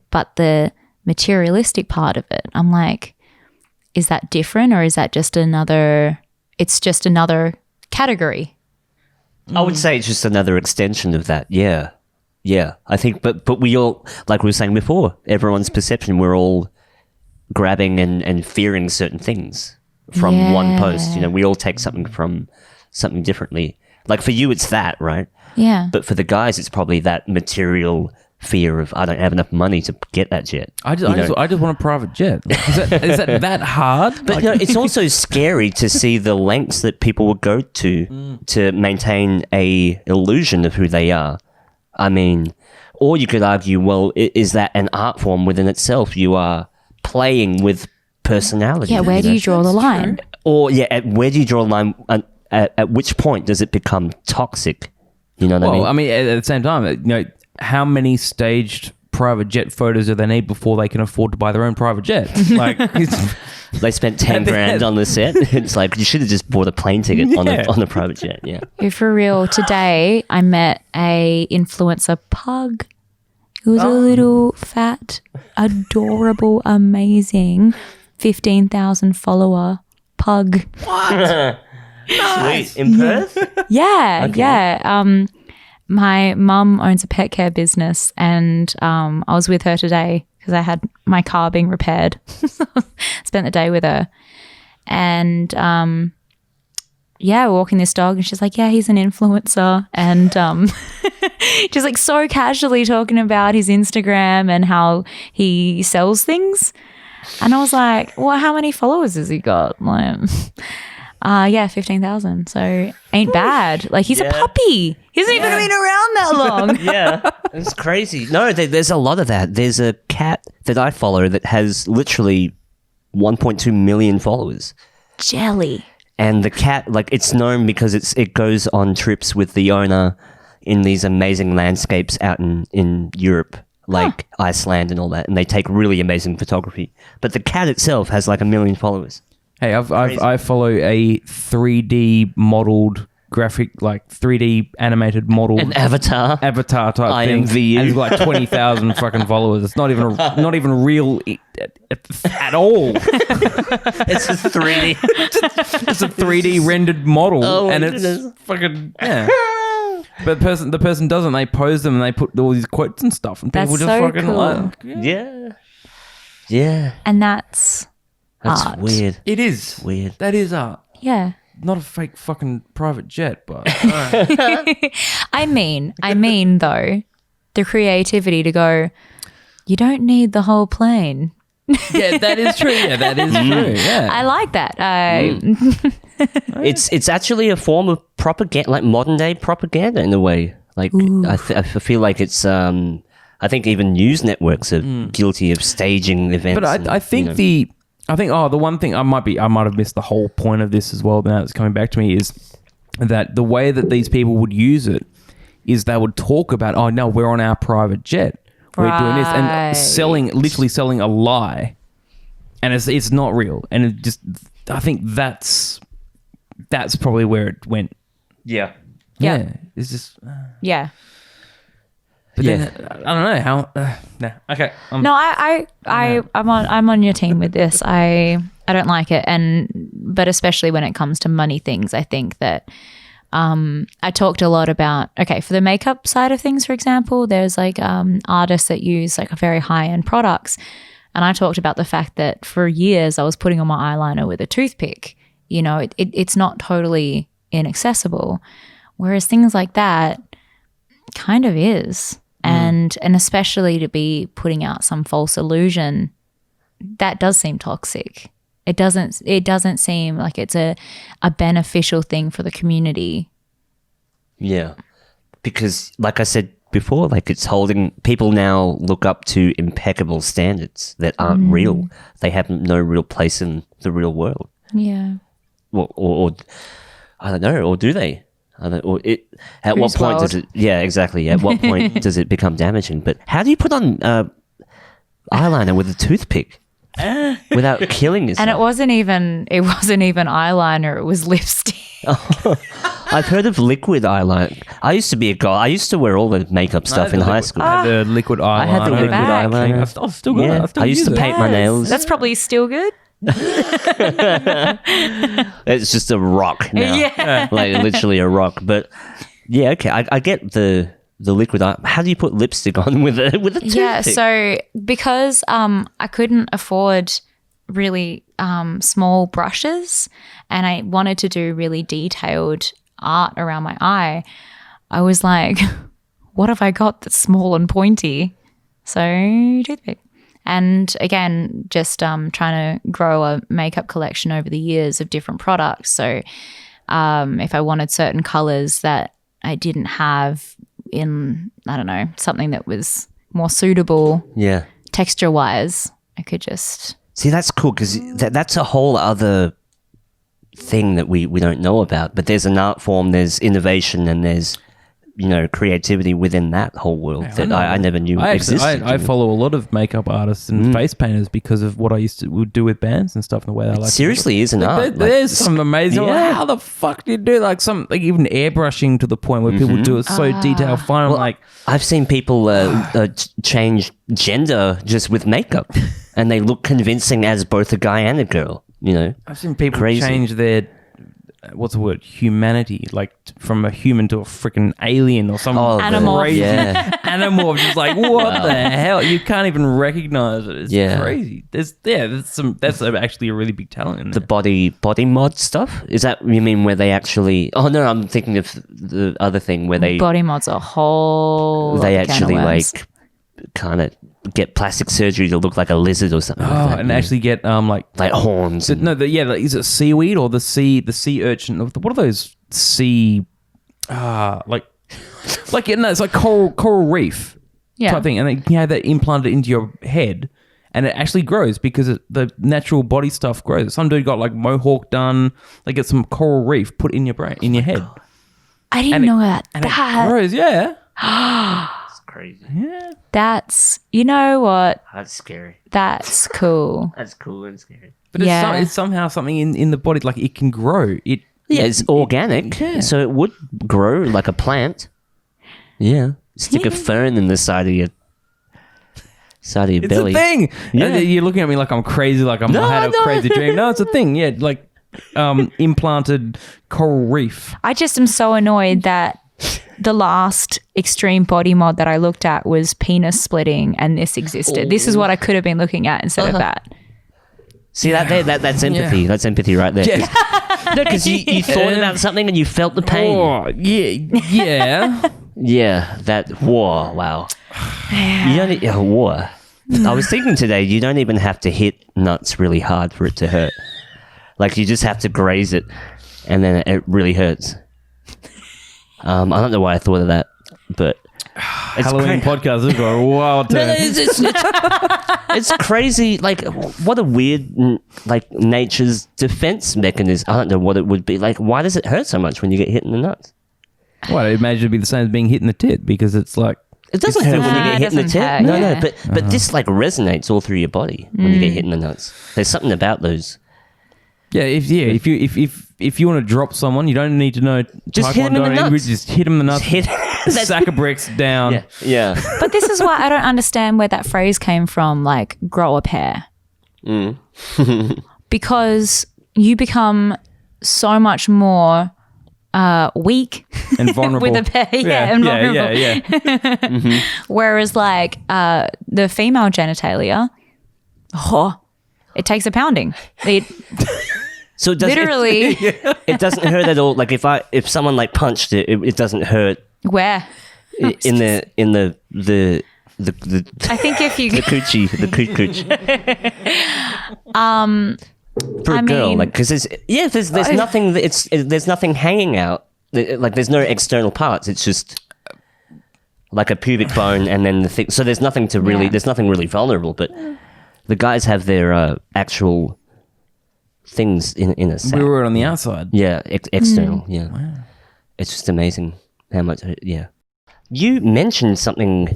But the materialistic part of it, I'm like, is that different, or is that just another category? I would say it's just another extension of that. Yeah. I think, but we all, like we were saying before, everyone's perception, we're all grabbing and fearing certain things from one post. You know, we all take something from something differently. Like for you, it's that, right? Yeah. But for the guys, it's probably that material fear of, I don't have enough money to get that jet. I just want a private jet. Is that hard? But no, it's also scary to see the lengths that people will go to maintain a illusion of who they are. I mean, or you could argue, well, is that an art form within itself? You are playing with personality. Yeah, where do you draw the line? Or, where do you draw the line? At which point does it become toxic? You know what I mean? Well, I mean, at the same time, you know, how many staged private jet photos do they need before they can afford to buy their own private jet? Like, they spent 10 grand on the set. It's like, you should have just bought a plane ticket on the private jet. Yeah. For real, today I met a influencer pug. He was a little fat, adorable, amazing 15,000 follower pug. What? Sweet. In Perth? Yeah, yeah. My mum owns a pet care business, and I was with her today because I had my car being repaired. Spent the day with her. And we're walking this dog, and she's like, yeah, he's an influencer. And just like so casually talking about his Instagram and how he sells things. And I was like, well, how many followers has he got? Like, 15,000. So ain't bad. Like, he's a puppy. He hasn't even been around that long. Yeah, it's crazy. No, there's a lot of that. There's a cat that I follow that has literally 1.2 million followers. Jelly. And the cat, like, it's known because it goes on trips with the owner in these amazing landscapes out in Europe, like Iceland and all that. And they take really amazing photography. But the cat itself has like 1 million followers. Hey, I follow a 3D modeled graphic, like 3D animated model, an avatar type I thing. envy you. And he's got like 20,000 fucking followers. It's not even real at all. It's a 3D. It's a 3D rendered model, and goodness. it's fucking But the person doesn't. They pose them and they put all these quotes and stuff, and people That's just so fucking cool. like, Yeah. And that's art. Weird. It is Weird. That is art. Yeah. Not a fake fucking private jet, but I mean though, the creativity to go, you don't need the whole plane. yeah, that is true. Yeah, that is true. Yeah, I like that. It's actually a form of propaganda, like modern day propaganda in a way. Like I feel like it's I think even news networks are guilty of staging events. But I think the one thing I might have missed the whole point of this as well. Now it's coming back to me is that the way that these people would use it is they would talk about, oh no, we're on our private jet, we're doing this, and literally selling a lie, and it's not real, and it just, I think that's probably where it went. Yeah. It's just Yeah. But then I don't know how. No, okay. No, I'm on your team with this. I don't like it, but especially when it comes to money things, I think that I talked a lot about, for the makeup side of things, for example, there's like artists that use like very high end products, and I talked about the fact that for years I was putting on my eyeliner with a toothpick. You know, it's not totally inaccessible, whereas things like that kind of is. And especially to be putting out some false illusion, that does seem toxic. It doesn't seem like it's a beneficial thing for the community. Yeah. Because like I said before? Like it's holding people now look up to impeccable standards that aren't real. They have no real place in the real world. Yeah. Or I don't know, or do they? I don't, or it, at what Whose point world? does it? Yeah, exactly. At what point does it become damaging? But how do you put on eyeliner with a toothpick without killing yourself? And it wasn't even eyeliner, it was lipstick. I've heard of liquid eyeliner. I used to be a guy. I used to wear all the makeup stuff in high school. I had the liquid eyeliner. I had the liquid back. eyeliner. I've still got it. Yeah, I used to paint my nails. That's probably still good. It's just a rock now. Yeah. Like literally a rock. But yeah, okay. I get the liquid eye. How do you put lipstick on with a toothpick? Yeah, so because I couldn't afford really small brushes and I wanted to do really detailed art around my eye, I was like, what have I got that's small and pointy? So toothpick. And again, just trying to grow a makeup collection over the years of different products. So if I wanted certain colors that I didn't have in, I don't know, something that was more suitable Yeah. texture-wise, I could just... See, that's cool because that's a whole other thing that we don't know about. But there's an art form, there's innovation, and there's, you know, creativity within that whole world that I never knew existed. I follow a lot of makeup artists and face painters because of what I would do with bands and stuff and the way they like. Seriously, is an art. There's some amazing. Yeah. Like, how the fuck do you do like even airbrushing to the point where people do it so detail fine? I'm like, I've seen people change gender just with makeup, and they look convincing as both a guy and a girl. You know, I've seen people Crazy. change their what's the word, humanity, like from a human to a freaking alien or some Animorph. crazy Yeah. animorph. Just like what the hell? You can't even recognize it. It's crazy. That's actually a really big talent in the there. body mod stuff. Is that you mean where they actually? Oh no, I'm thinking of the other thing where they Body mod's a whole they lot of can of actually worms. like kind of get plastic surgery to look like a lizard or something. like that, And yeah. actuch like horns. and- is it seaweed or the sea urchin? What are those sea like it's like coral reef type thing, and then you have that implanted into your head, and it actually grows because the natural body stuff grows. Some dude got like mohawk done. They get some coral reef put in your brain, in your head. I didn't know that. And it grows, yeah. It's crazy. That's, you know what? That's scary. That's cool. That's cool and scary. But it's somehow something in the body, like it can grow. It's organic, so it would grow like a plant. Yeah, stick a fern in the side of your It's belly. a thing. Yeah. And you're looking at me like I'm crazy, like I had a crazy dream. No, it's a thing. Yeah, like implanted coral reef. I just am so annoyed that the last extreme body mod that I looked at was penis splitting, and this existed. This is what I could have been looking at instead of that. See that's empathy. Yeah. That's empathy right there. Yeah. No, because you thought about something and you felt the pain. Oh, yeah. Yeah, that whoa, wow. You don't whoa. I was thinking today, you don't even have to hit nuts really hard for it to hurt. Like you just have to graze it, and then it really hurts. I don't know why I thought of that, but it's Halloween podcast has got a wild turn. It's crazy. Like, what a weird, like, nature's defense mechanism. I don't know what it would be. Like, why does it hurt so much when you get hit in the nuts? Well, I imagine it'd be the same as being hit in the tit because it's like It doesn't hurt when you get hit in the doesn't tip. hurt, No, yeah. but this like resonates all through your body when you get hit in the nuts. There's something about those. if you want to drop someone, you don't need to know. Just hit him in the nuts. Just hit him in the nuts. Hit. Sack of bricks down. Yeah. But this is why I don't understand where that phrase came from, like grow a pair. Because you become so much more weak And vulnerable. with a pair. And vulnerable. Yeah. Whereas like the female genitalia, it takes a pounding. So it does, Literally. it doesn't hurt at all. Like if someone like punched it, it doesn't hurt Where? in the I think if you the coochie, the cooch. For a girl, mean- like, because there's nothing. There's nothing hanging out. Like, there's no external parts. It's just like a pubic bone, and then the thing. So there's nothing to really, there's nothing really vulnerable. But the guys have their actual things in a sack. We were on the outside. Yeah, external. Yeah, wow. It's just amazing how much. Yeah, you mentioned something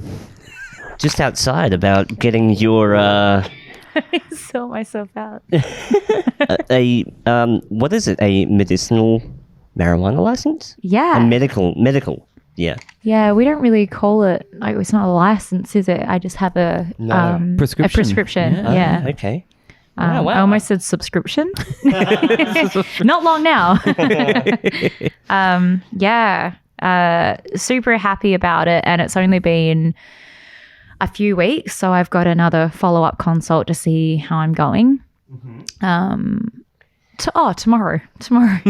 just outside about getting your. I saw myself out. What is it? A medicinal marijuana license? Yeah. A medical. Yeah. Yeah, we don't really call it, like, it's not a license, is it? I just have a Prescription. A prescription. Yeah. Okay. I almost said subscription. Not long now. Super happy about it, and it's only been a few weeks, so I've got another follow-up consult to see how I'm going. Tomorrow. Tomorrow.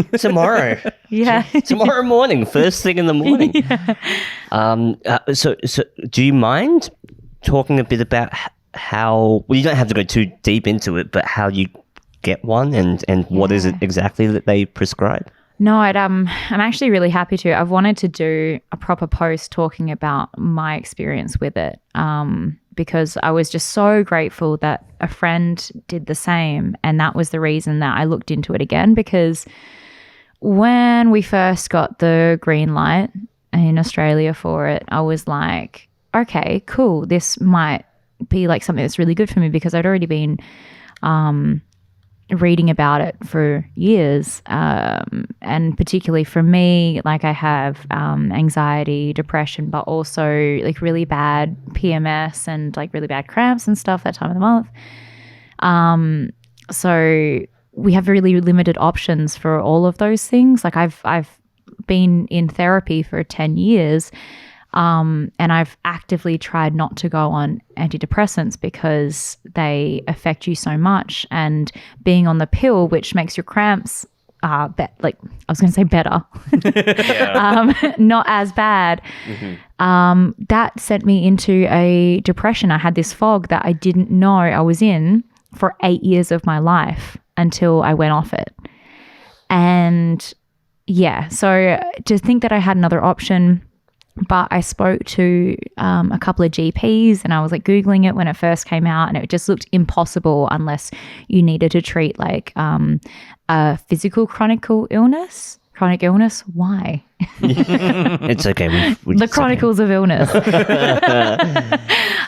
Yeah. Tomorrow morning, first thing in the morning. So do you mind talking a bit about how, well, you don't have to go too deep into it, but how you get one and what is it exactly that they prescribe? No, I'm actually really happy to. I've wanted to do a proper post talking about my experience with it, because I was just so grateful that a friend did the same, and that was the reason that I looked into it again, because when we first got the green light in Australia for it, I was like, okay, cool, this might be like something that's really good for me, because I'd already been reading about it for years, and particularly for me, like I have anxiety, depression, but also like really bad PMS and like really bad cramps and stuff that time of the month. So we have really limited options for all of those things. Like I've been in therapy for 10 years, and I've actively tried not to go on antidepressants because they affect you so much. And being on the pill, which makes your cramps, better, not as bad. That sent me into a depression. I had this fog that I didn't know I was in for 8 years of my life until I went off it. And yeah, so to think that I had another option. But I spoke to a couple of GPs, and I was like Googling it when it first came out, and it just looked impossible unless you needed to treat like a physical chronic illness. Why? It's okay. The chronicles of illness.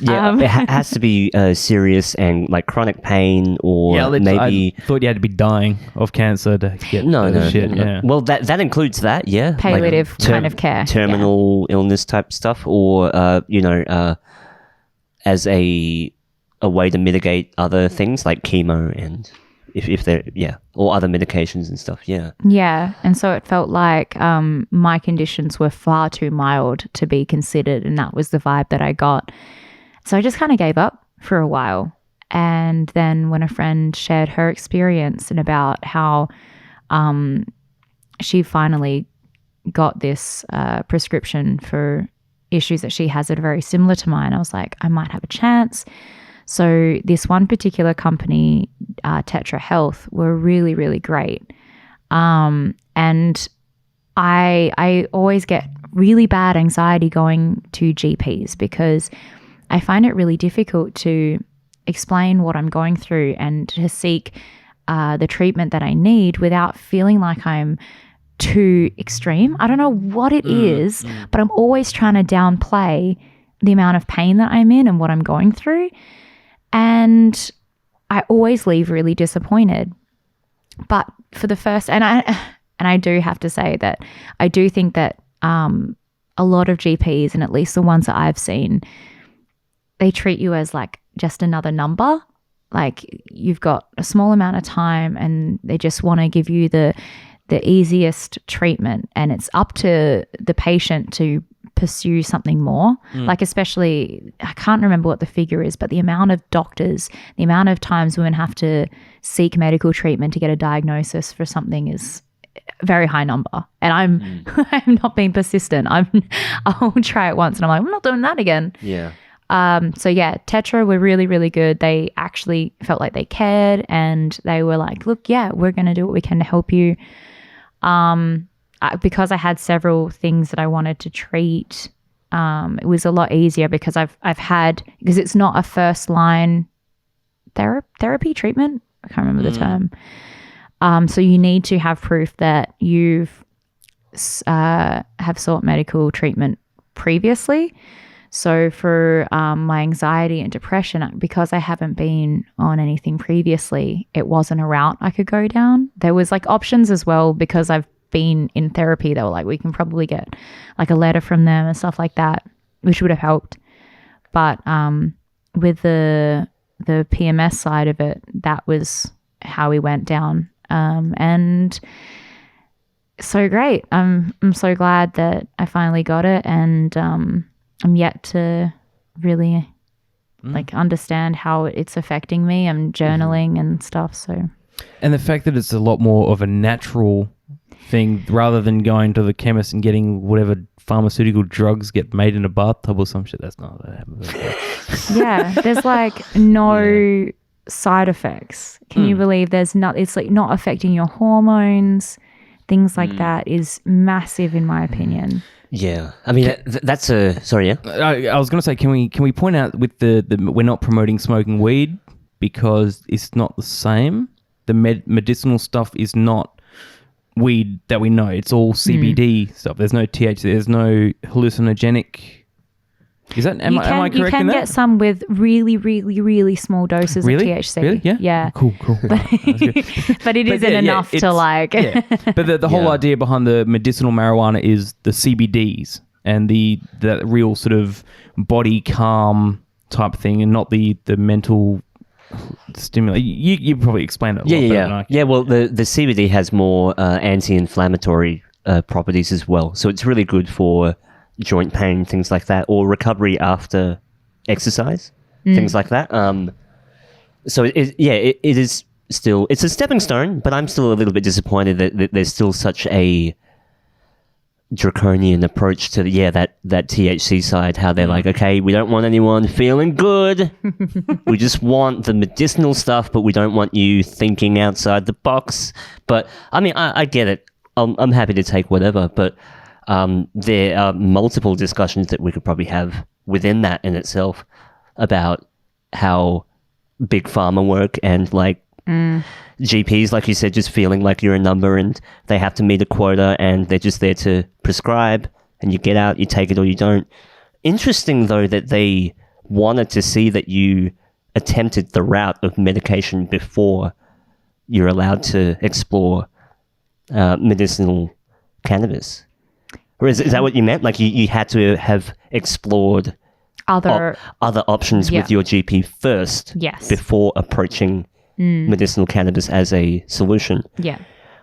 It has to be serious and like chronic pain, or maybe. I thought you had to be dying of cancer to get No. Yeah. Well, that includes that, yeah. Palliative kind of care. Terminal illness type stuff, or as a way to mitigate other things like chemo and if they're or other medications and stuff. Yeah, and so it felt like my conditions were far too mild to be considered, and that was the vibe that I got. So I just kind of gave up for a while. And then when a friend shared her experience and about how she finally got this prescription for issues that she has that are very similar to mine, I was like, I might have a chance. So this one particular company, Tetra Health, were really, really great. And I always get really bad anxiety going to GPs because I find it really difficult to explain what I'm going through and to seek the treatment that I need without feeling like I'm too extreme. I don't know what it is, but I'm always trying to downplay the amount of pain that I'm in and what I'm going through. And I always leave really disappointed. But for the first, and I do have to say that I do think that a lot of GPs, and at least the ones that I've seen, they treat you as like just another number. Like you've got a small amount of time and they just want to give you the easiest treatment, and it's up to the patient to pursue something more. Like especially, I can't remember what the figure is, but the amount of doctors, the amount of times women have to seek medical treatment to get a diagnosis for something is a very high number. And I'm not being persistent. I'll try it once and I'm like, I'm not doing that again. Yeah. So yeah, Tetra were really, really good. They actually felt like they cared, and they were like, look, yeah, we're going to do what we can to help you. Because I had several things that I wanted to treat, it was a lot easier because because it's not a first line therapy treatment. I can't remember the term. So you need to have proof that you've have sought medical treatment previously. So for my anxiety and depression, because I haven't been on anything previously, it wasn't a route I could go down. There was like options as well because I've been in therapy. They were like, we can probably get like a letter from them and stuff like that, which would have helped. But with the PMS side of it, that was how we went down. And so great. I'm so glad that I finally got it, and I'm yet to really like understand how it's affecting me. I'm journaling and stuff. So, and the fact that it's a lot more of a natural thing rather than going to the chemist and getting whatever pharmaceutical drugs get made in a bathtub or some shit. That's not what happens. Yeah, there's like no side effects. Can you believe there's not? It's like not affecting your hormones. Things like that is massive in my opinion. Yeah, I mean that's a sorry. Yeah, I was going to say, can we point out with the we're not promoting smoking weed because it's not the same. The medicinal stuff is not weed that we know. It's all CBD stuff. There's no THC. There's no hallucinogenic. Is that am I correct in that? You can get some with really, really, really small doses of THC. Really? Yeah. Yeah. Cool. But it isn't enough to like. Yeah. But the whole idea behind the medicinal marijuana is the CBDs and that real sort of body calm type thing, and not the mental stimulate. You probably explain it a lot better than I can. Yeah, well, the CBD has more anti-inflammatory properties as well. So it's really good for joint pain, things like that, or recovery after exercise, things like that. So it is still, it's a stepping stone, but I'm still a little bit disappointed that there's still such a draconian approach to that THC side, how they're like, okay, we don't want anyone feeling good. We just want the medicinal stuff, but we don't want you thinking outside the box. But I mean, I get it. I'm happy to take whatever, but there are multiple discussions that we could probably have within that in itself about how big pharma work and like GPs, like you said, just feeling like you're a number and they have to meet a quota and they're just there to prescribe, and you get out, you take it or you don't. Interesting though that they wanted to see that you attempted the route of medication before you're allowed to explore medicinal cannabis. Or is that what you meant? Like you had to have explored other options with your GP first, before approaching medicinal cannabis as a solution. Yeah.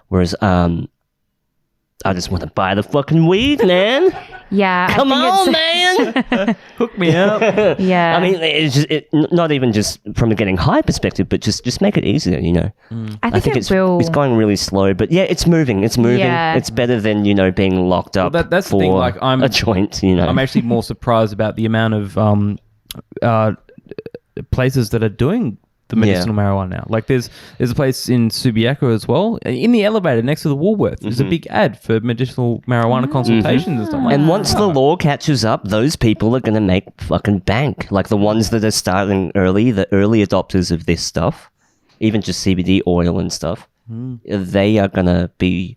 Whereas I just want to buy the fucking weed, man. Yeah. Come on, man. Hook me up. Yeah. I mean, it's just not even just from a getting high perspective, but just make it easier, you know. I think it's going really slow, but yeah, it's moving. Yeah. It's better than, being locked up that's for the thing, like, a joint, I'm actually more surprised about the amount of places that are doing the medicinal marijuana now. Like there's a place in Subiaco as well. In the elevator next to the Woolworth, there's a big ad for medicinal marijuana consultations and stuff like that. And once the law catches up, those people are going to make fucking bank. Like the ones that are starting early, the early adopters of this stuff, even just CBD oil and stuff, they are going to be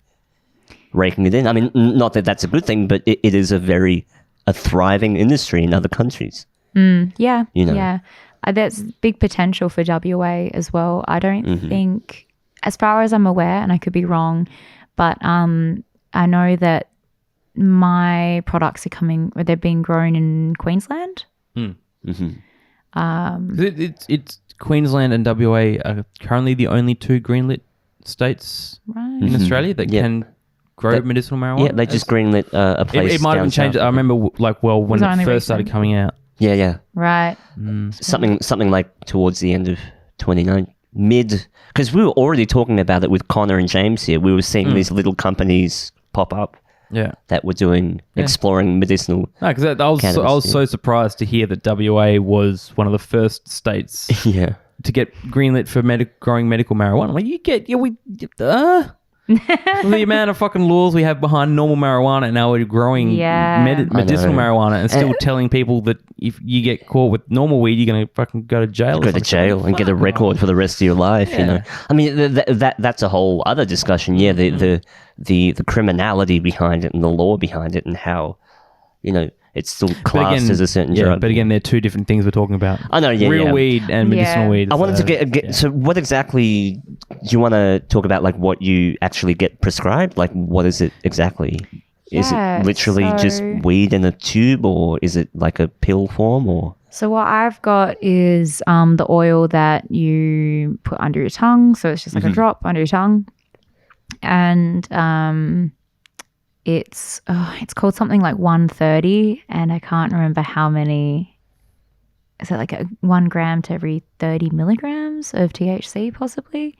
raking it in. I mean, not that that's a good thing, but it is a thriving industry in other countries. Yeah. Yeah. There's big potential for WA as well. I don't think, as far as I'm aware, and I could be wrong, but I know that my products they're being grown in Queensland. It's Queensland and WA are currently the only two greenlit states in Australia that can grow medicinal marijuana. Yeah, they just greenlit a place. It might have been changed. I remember when it first started coming out. Yeah. Right. Something like towards the end of 2019, because we were already talking about it with Connor and James here. We were seeing these little companies pop up. Yeah. That were exploring medicinal. No, because I was so surprised to hear that WA was one of the first states to get greenlit for growing medical marijuana. Like The amount of fucking laws we have behind normal marijuana, and now we're growing medicinal marijuana and still telling people that if you get caught with normal weed, you're going to fucking go to jail. Go to jail and get a record for the rest of your life, you know. I mean, that's a whole other discussion. Yeah, the criminality behind it and the law behind it and how, you know, it's still classed as a certain drug. But again, they're two different things we're talking about. I know, Real weed and medicinal weed. I wanted to get so what exactly do you want to talk about, like what you actually get prescribed? Like what is it exactly? Is it literally just weed in a tube, or is it like a pill form, or? So what I've got is the oil that you put under your tongue. So it's just like a drop under your tongue. And it's called something like 130, and I can't remember how many. Is it like 1 gram to every 30 milligrams of THC possibly?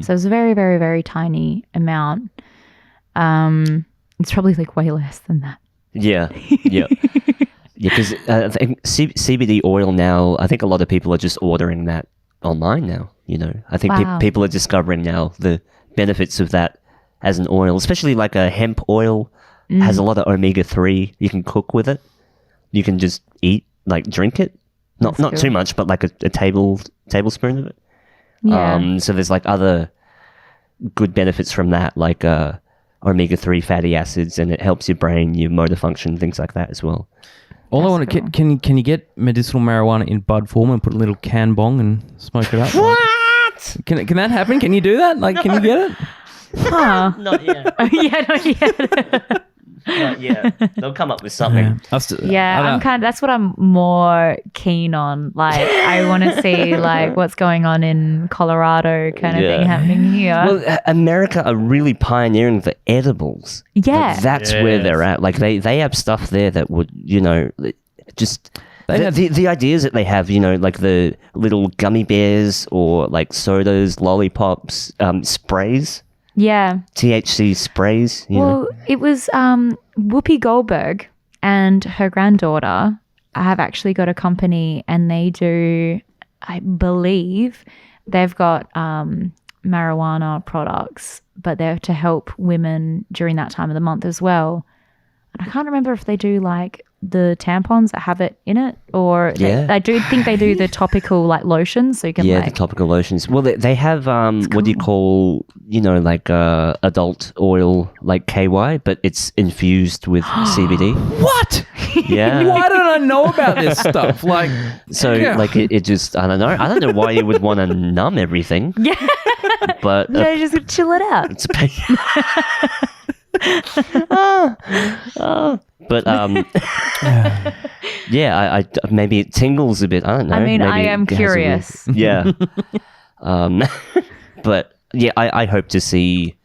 So it's a very, very, very tiny amount. It's probably like way less than that. Yeah. Because I think CBD oil now, I think a lot of people are just ordering that online now. You know, I think people are discovering now the benefits of that as an oil, especially like a hemp oil has a lot of omega-3. You can cook with it. You can just eat, like drink it. Not too much, but like a tablespoon of it. Yeah. So there's like other good benefits from that, like omega-3 fatty acids, and it helps your brain, your motor function, things like that as well. All I want to can you get medicinal marijuana in bud form and put a little can bong and smoke it up? What? Can that happen? Can you do that? Like, can you get it? Huh. Not yet. Not yet. Not yet. They'll come up with something. That's what I'm more keen on. Like, I want to see like what's going on in Colorado kind of thing happening here. Well, America are really pioneering the edibles. Yeah. Like, that's where they're at. Like they have stuff there that would, you know, just the ideas that they have, you know, like the little gummy bears or like sodas, lollipops, sprays. Yeah. THC sprays. You know. It was Whoopi Goldberg and her granddaughter have actually got a company, and they do, I believe, they've got marijuana products, but they're to help women during that time of the month as well. And I can't remember if they do like the tampons that have it in it, or I do think they do the topical like lotions, so you can the topical lotions. Well, they have what do you call, you know, like adult oil like KY, but it's infused with CBD. What? Yeah. Why don't I know about this stuff? Like, like it just, I don't know why you would want to numb everything. Yeah. But just chill it out. It's but I maybe it tingles a bit. I don't know. I mean, maybe I am curious. Yeah. But yeah, I hope to see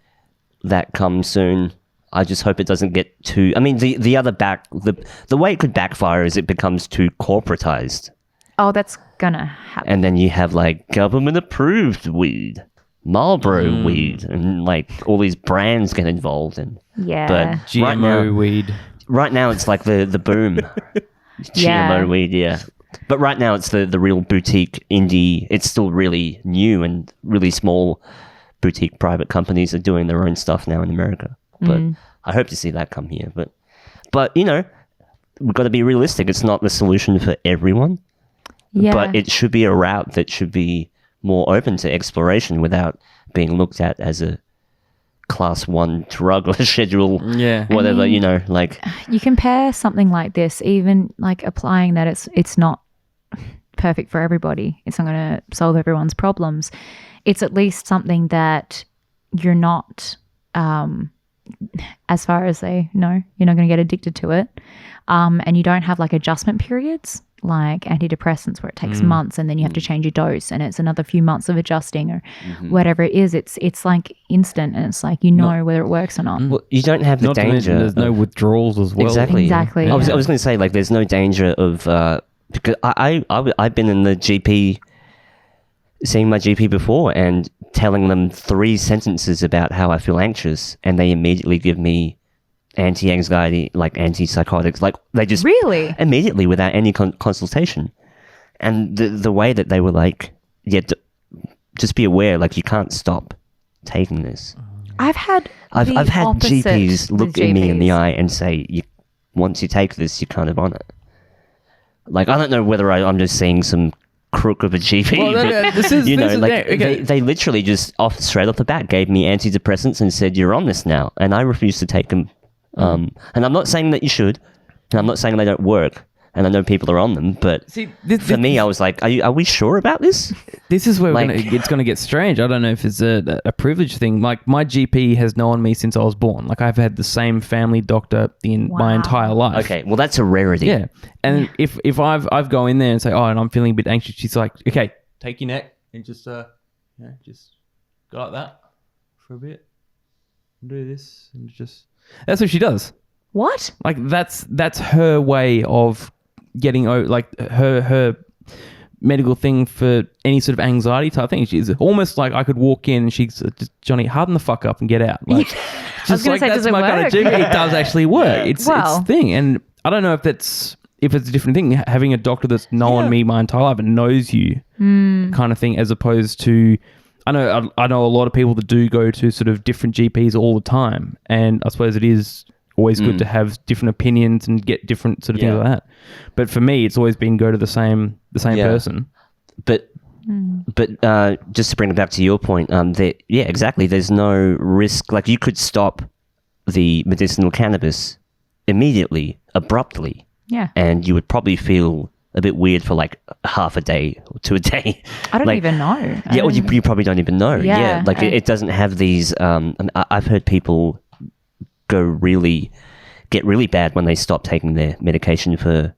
that come soon. I just hope it doesn't get too. I mean, the other the way it could backfire is it becomes too corporatized. Oh, that's gonna happen. And then you have like government approved weed. Marlboro weed, and like all these brands get involved in. Yeah. But GMO weed. Right now it's like the boom. GMO weed, yeah. But right now it's the real boutique indie. It's still really new, and really small boutique private companies are doing their own stuff now in America. But I hope to see that come here. But you know, we've got to be realistic. It's not the solution for everyone. Yeah. But it should be a route that should be more open to exploration without being looked at as a class 1 drug or schedule whatever. I mean, you know, like you compare something like this, even like applying that it's not perfect for everybody, it's not going to solve everyone's problems. It's at least something that you're not as far as they know, you're not going to get addicted to it, and you don't have like adjustment periods like antidepressants where it takes months and then you have to change your dose and it's another few months of adjusting or whatever it is. It's like instant, and it's like, you know, whether it works or not. Well, you don't have the danger. There's no withdrawals as well. Exactly. Yeah. I was going to say, like, there's no danger of because I've been in the GP, seeing my GP before and telling them 3 sentences about how I feel anxious, and they immediately give me anti-anxiety, like antipsychotics, like they just really immediately without any consultation. And the way that they were like, just be aware, like you can't stop taking this. I've had I've had opposite GPs look with at me in the GPs. eye and say, once you take this, you're kind of on it. Like, I don't know whether I'm just seeing some crook of a GP. Well, but, they literally just straight off the bat gave me antidepressants and said, you're on this now. And I refused to take them. And I'm not saying that you should. And I'm not saying they don't work. And I know people are on them, but for me, I was like, are we sure about this? This is where Like- it's going to get strange. I don't know if it's a privilege thing. Like, my GP has known me since I was born. Like, I've had the same family doctor my Wow. entire life. Okay, well, that's a rarity. Yeah. And if I've go in there and say, oh, and I'm feeling a bit anxious, she's like, okay, take your neck and just just go like that for a bit. Do this and just... That's what she does. What? Like, that's her way of getting over, like, her medical thing for any sort of anxiety type thing. She's almost like I could walk in and she's just, Johnny, harden the fuck up and get out. Like, I was gonna say, does it kind work? of GP. It does actually work. It's Well- a thing. And I don't know if it's a different thing, having a doctor that's known me my entire life and knows you kind of thing, as opposed to, I know a lot of people that do go to sort of different GPs all the time. And I suppose it is always good to have different opinions and get different sort of things like that. But for me, it's always been go to the same person. But just to bring it back to your point, exactly. There's no risk. Like, you could stop the medicinal cannabis immediately, abruptly, Yeah. and you would probably feel a bit weird for like half a day to a day. I don't Like, even know. Yeah, well, you probably don't even know. Yeah, Like, it doesn't have these. I've heard people get really bad when they stop taking their medication for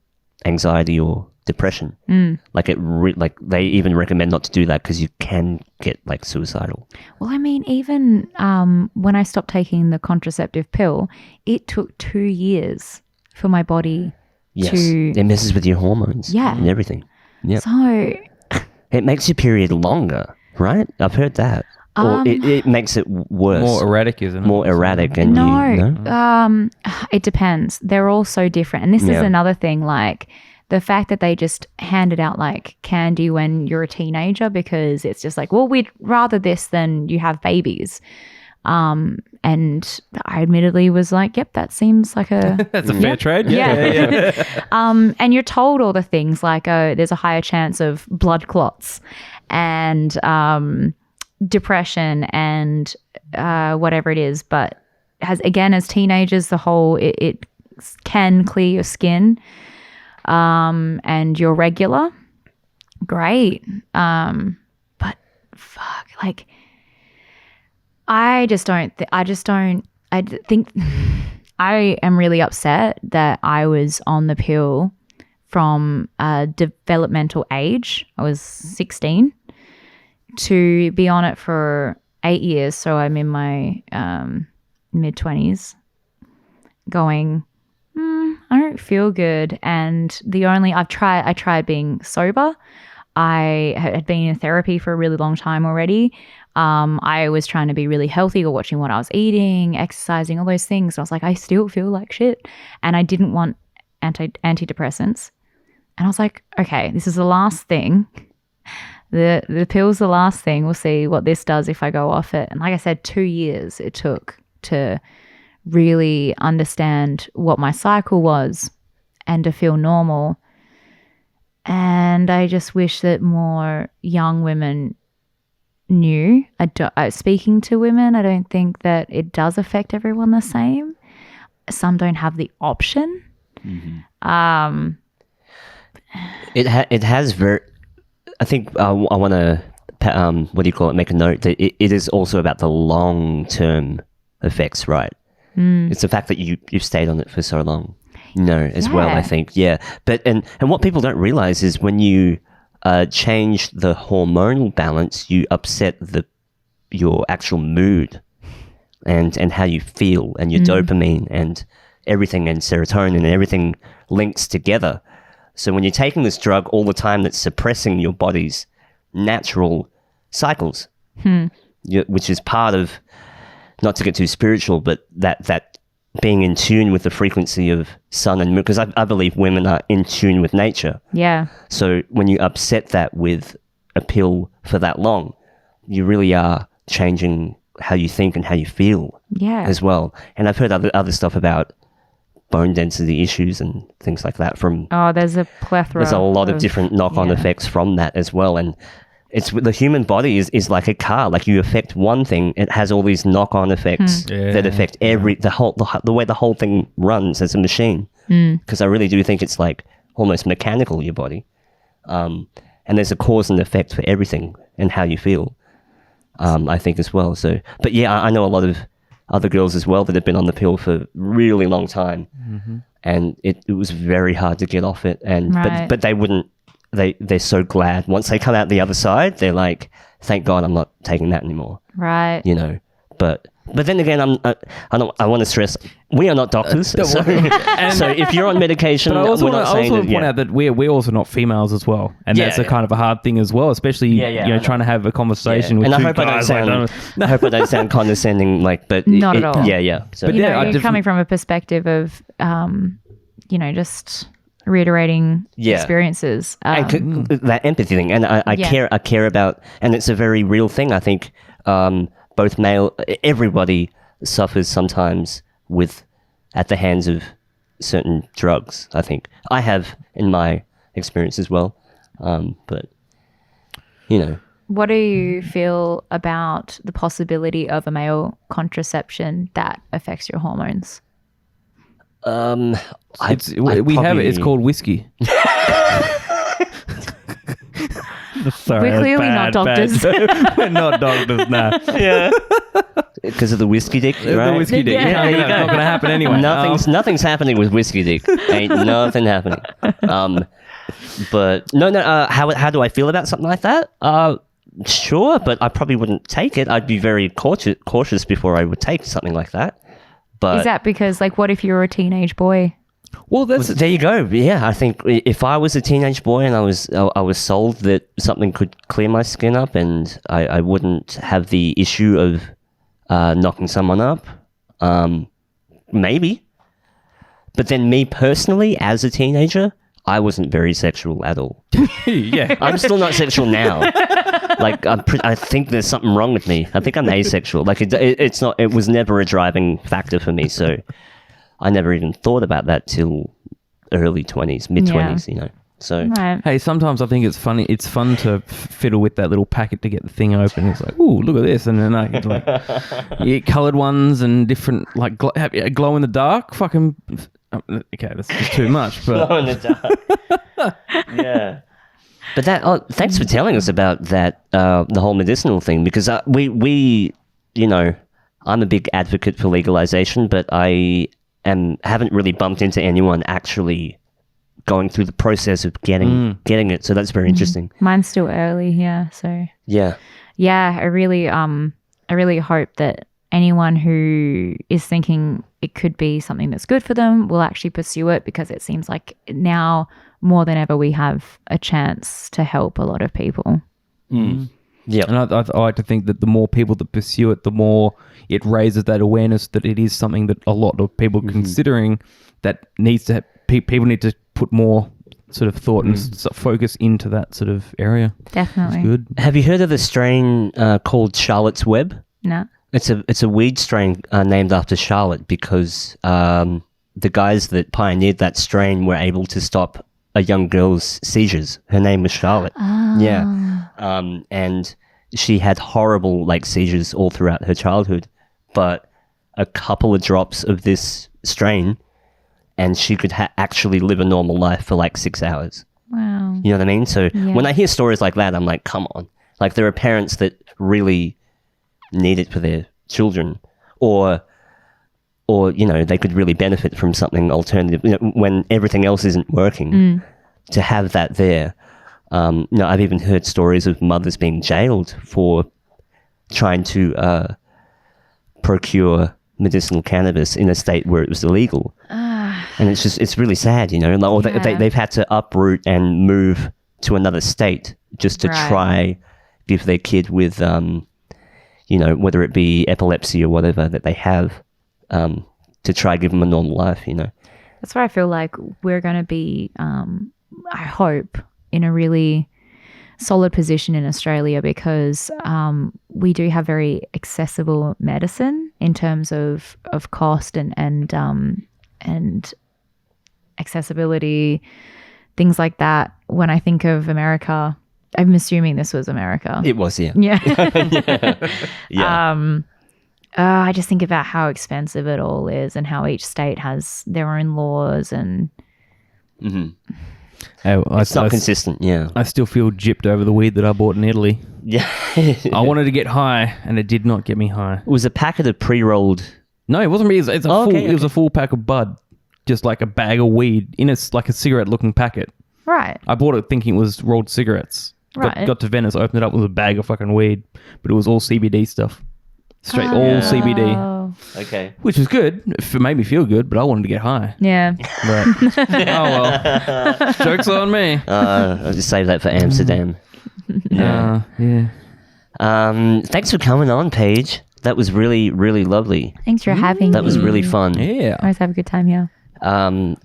anxiety or depression. Like, like they even recommend not to do that because you can get like suicidal. Well, I mean, even when I stopped taking the contraceptive pill, it took 2 years for my body Yes, to... it messes with your hormones. Yeah. And everything. Yeah, So, it makes your period longer, right? I've heard that. Or it makes it worse. More erratic, isn't it? More erratic, and no, it depends. They're all so different. And this is Yeah. another thing, like the fact that they just handed out like candy when you're a teenager, because it's just like, well, we'd rather this than you have babies. And I admittedly was like, yep, that seems like a... That's a fair trade. Yeah. And you're told all the things like, there's a higher chance of blood clots and depression and whatever it is. But as teenagers, the whole it can clear your skin, and you're regular. Great. But fuck, like, I think I am really upset that I was on the pill from a developmental age. I was 16 to be on it for 8 years. So I'm in my mid-20s going, I don't feel good. And I tried being sober. I had been in therapy for a really long time already. I was trying to be really healthy, or watching what I was eating, exercising, all those things. I was like, I still feel like shit. And I didn't want antidepressants. And I was like, okay, this is the last thing. The pill's the last thing. We'll see what this does if I go off it. And like I said, 2 years it took to really understand what my cycle was and to feel normal. And I just wish that more young women knew. Speaking to women, I don't think that it does affect everyone the same. Some don't have the option. It has very... I think I want to, make a note that it is also about the long-term effects, right? It's the fact that you've stayed on it for so long, as well, I think. Yeah. But, and what people don't realize is when you change the hormonal balance, you upset your actual mood and how you feel, and your dopamine and everything, and serotonin, and everything links together. So when you're taking this drug all the time, that's suppressing your body's natural cycles, which is part of, not to get too spiritual, but that being in tune with the frequency of sun and moon, because I believe women are in tune with nature. Yeah. So when you upset that with a pill for that long, you really are changing how you think and how you feel Yeah. as well. And I've heard other stuff about bone density issues and things like that from Oh, there's a plethora. there's a lot of different knock-on effects from that as well. And it's the human body is like a car. Like you affect one thing, it has all these knock-on effects that affect the way the whole thing runs as a machine. Because I really do think it's like almost mechanical, your body. And there's a cause and effect for everything and how you feel. I think as well. So, but yeah, I know a lot of other girls as well that have been on the pill for a really long time, and it was very hard to get off it. And but they wouldn't. They're so glad once they come out the other side. They're like, thank God I'm not taking that anymore. Right. You know, but then again, I want to stress we are not doctors. So if you're on medication, But I also we're not saying want to that, point out that we're also not females as well, and that's a kind of a hard thing as well, especially you know trying to have a conversation with and two I hope guys. I hope I don't sound condescending, but Not at all. Yeah. So, But You yeah, know, I you're coming from a perspective of, just reiterating experiences. and that empathy thing, and I care about, and it's a very real thing. I think both everybody suffers sometimes at the hands of certain drugs. I think I have in my experience as well, but you know. What do you feel about the possibility of a male contraception that affects your hormones? We have it. It's called whiskey. Sorry, We're clearly not doctors. We're not doctors, nah. Yeah. Because of the whiskey dick, right? The whiskey dick. Yeah. It's not going to happen anyway. Nothing's happening with whiskey dick. Ain't nothing happening. But no. How do I feel about something like that? Sure, but I probably wouldn't take it. I'd be very cautious before I would take something like that. But Is that because, like, what if you're a teenage boy? Well, there you go. Yeah, I think if I was a teenage boy and I was sold that something could clear my skin up and I wouldn't have the issue of knocking someone up, maybe. But then me personally, as a teenager, I wasn't very sexual at all. yeah. I'm still not sexual now. Like I think there's something wrong with me. I think I'm asexual. Like it's not. It was never a driving factor for me. So I never even thought about that till early 20s, mid 20s. You know. So Right. Hey, sometimes I think it's funny. It's fun to fiddle with that little packet to get the thing open. It's like, ooh, look at this, and then I get like you get coloured ones and different like glow in the dark. Fucking okay, that's just too much. But glow in the dark. Yeah. But thanks for telling us about that, the whole medicinal thing, because we, you know, I'm a big advocate for legalization, but I haven't really bumped into anyone actually going through the process of getting it. So that's very interesting. Mine's still early here, so Yeah. I really hope that anyone who is thinking it could be something that's good for them will actually pursue it, because it seems like now more than ever we have a chance to help a lot of people. Yeah. and I like to think that the more people that pursue it, the more it raises that awareness that it is something that a lot of people are considering, that needs to people need to put more sort of thought and focus into that sort of area. Definitely. It's good. Have you heard of the strain called Charlotte's Web? No. It's a weed strain named after Charlotte, because the guys that pioneered that strain were able to stop a young girl's seizures. Her name was Charlotte. Oh. Yeah. And she had horrible like seizures all throughout her childhood, but a couple of drops of this strain and she could actually live a normal life for like 6 hours. Wow. You know what I mean? So when I hear stories like that, I'm like, come on. Like there are parents that really need it for their children, or you know, they could really benefit from something alternative, you know, when everything else isn't working. To have that there. You know, I've even heard stories of mothers being jailed for trying to procure medicinal cannabis in a state where it was illegal. And it's really sad, you know, or they've had to uproot and move to another state just to try give their kid with, you know, whether it be epilepsy or whatever that they have, to try give them a normal life, you know. That's where I feel like we're going to be, I hope, in a really solid position in Australia, because we do have very accessible medicine in terms of cost and accessibility, things like that. When I think of America, I'm assuming this was America. It was, yeah. Yeah. Yeah. I just think about how expensive it all is and how each state has their own laws and It's not consistent, yeah. I still feel gypped over the weed that I bought in Italy. Yeah. I wanted to get high, and it did not get me high. It was a packet of pre-rolled. No, it wasn't me. It's a full. okay, It was a full pack of bud, just like a bag of weed in like a cigarette-looking packet. right. I bought it thinking it was rolled cigarettes. Right. Got to Venice, opened it up with a bag of fucking weed, but it was all CBD stuff. Straight, all CBD, Oh, Okay. which was good. It made me feel good, but I wanted to get high. yeah. Right. Oh well. Joke's on me. I'll just save that for Amsterdam. Yeah. Thanks for coming on, Paige. That was really, really lovely. Thanks for having me. That was really fun. Yeah. I always have a good time here.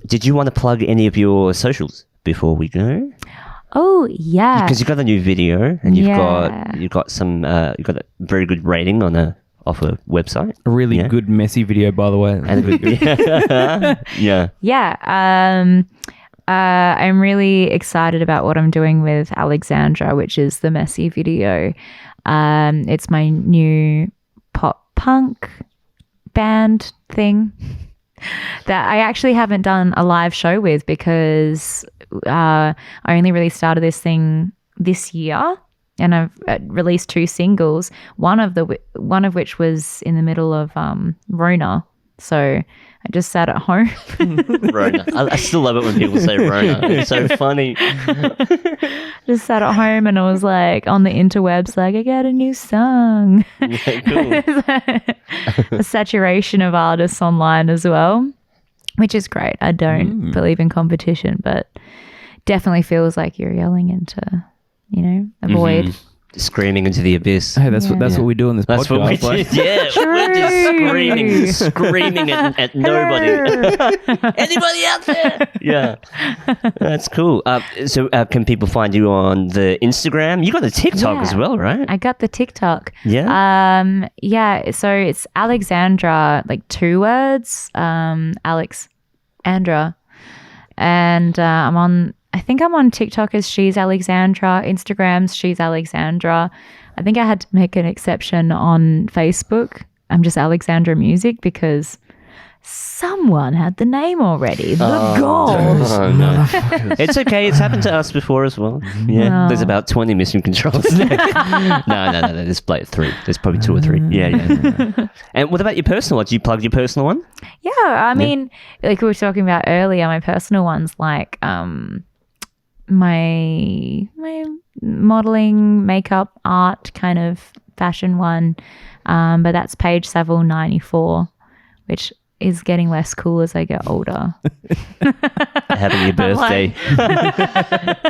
Did you want to plug any of your socials before we go? Oh, yeah. Because you've got a new video and you've Yeah. got a very good rating off a website. A really Yeah. good messy video, by the way. And a good, yeah. Yeah. I'm really excited about what I'm doing with Alexandra, which is the messy video. It's my new pop punk band thing that I actually haven't done a live show with because I only really started this thing this year, and I've released 2 singles. One of which was in the middle of Rona, so I just sat at home. Rona. I still love it when people say Rona. It's so funny. Just sat at home and I was like on the interwebs, like, I got a new song. Yeah, cool. A saturation of artists online as well, which is great. I don't believe in competition, but definitely feels like you're yelling into, a void. Screaming into the abyss. Hey, that's what we do on this That's podcast. what we like- did. Yeah, we're just screaming at nobody. Anybody out there? Yeah, that's cool. So can people find you on the Instagram? You got a TikTok Yeah. as well, right? I got the TikTok. Yeah. Yeah. So it's Alexandra, like 2 words. Alexandra, and I think I'm on TikTok as She's Alexandra, Instagram's She's Alexandra. I think I had to make an exception on Facebook. I'm just Alexandra Music because someone had the name already. The goal. Oh, no. It's okay. It's happened to us before as well. Yeah. No. There's about 20 missing controls now. No. There's like 3. There's probably 2 or 3. Yeah. And what about your personal one? Do you plug your personal one? Yeah. I mean, like we were talking about earlier, my personal ones like my modeling, makeup, art kind of fashion one. But that's Paige Savill 94, which is getting less cool as I get older. Having your birthday.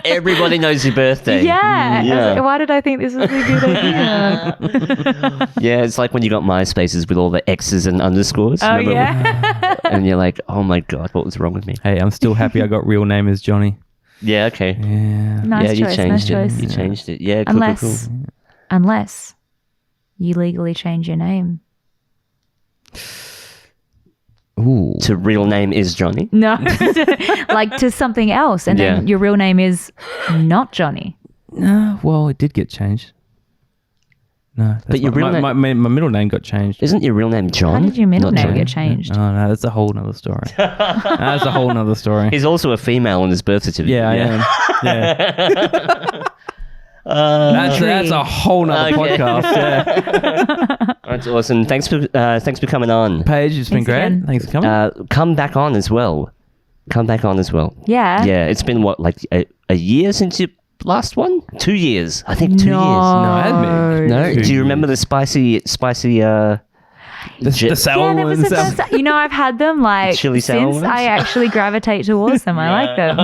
Everybody knows your birthday. Yeah. Yeah. I was like, why did I think this was a good idea? Yeah, it's like when you got MySpaces with all the X's and underscores. Oh, remember? yeah. And you're like, oh my God, what was wrong with me? Hey, I'm still happy I got real name as Johnny. Yeah, okay. Yeah. Nice yeah, choice. you changed Nice it. choice. You changed it. Yeah, cool, Unless you legally change your name. Ooh. To real name is Johnny. No. Like to something else. And then your real name is not Johnny. No, well, it did get changed. No, But your real my middle name got changed. Isn't your real name John? How did your middle Not name Johnny. get changed? Oh no, that's a whole nother story. That's a whole nother story. He's also a female on his birth certificate. Yeah, I am. Yeah. That's a whole nother Okay. podcast. Yeah. That's awesome. Thanks for coming on. Paige, it's been Thanks great. again. Thanks for coming. Come back on as well. Yeah. Yeah, it's been what, like a year since your last one? 2 years. I think 2 years. No, it had been. No, 2 do you remember years. the spicy the sour Yeah, that was the ones? first time. I've had them like Chili sour since ones? I actually gravitate towards them. I like them.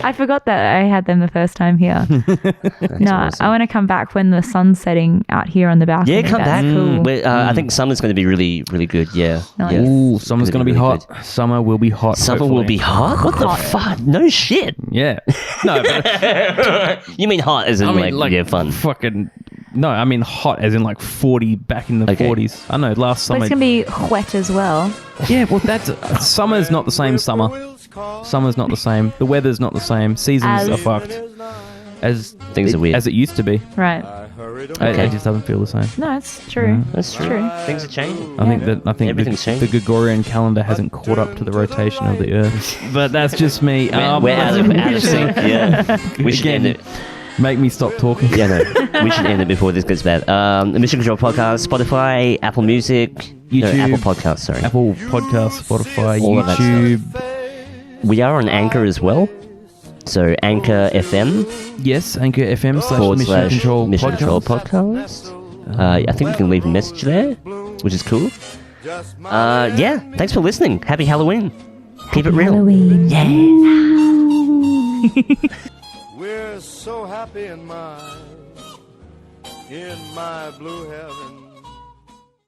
I forgot that I had them the first time here. No, awesome. I want to come back when the sun's setting out here on the balcony. Yeah, come That's back. Cool. I think summer's going to be really, really good. Yeah. Nice. Yeah. Ooh, summer's going to be really hot. Summer will be hot. Summer will be hot? What the fuck? No shit. Yeah. No, but You mean hot as in I mean, like yeah, fun. Fucking No, I mean hot as in like 40 back in the Okay. 40s. I know, last But summer. it's going to be wet as well. Yeah, well, that's summer's not the same summer. Summer's not the same. The weather's not the same. Seasons As- are fucked. As Things are weird. As it used to be. Right. It just doesn't feel the same. No, it's true. That's true. True. Things are changing. I think Everything's the changing. Gregorian calendar hasn't caught up to the rotation of the Earth. But that's just me. We're out of sync. Yeah. We should Again, end it. Make me stop talking. Yeah, no. We should end it before this gets bad. The Mission Control Podcast, Spotify, Apple Music, YouTube. No, Apple Podcasts, sorry. Apple Podcasts, Spotify, All of that YouTube. We are on Anchor as well. So Anchor FM Yes, Anchor FM / / Mission Control Podcast. I think we can leave a message there, which is cool. Yeah, thanks for listening. Happy Halloween. Keep it real. Halloween. We're so happy in my blue heaven.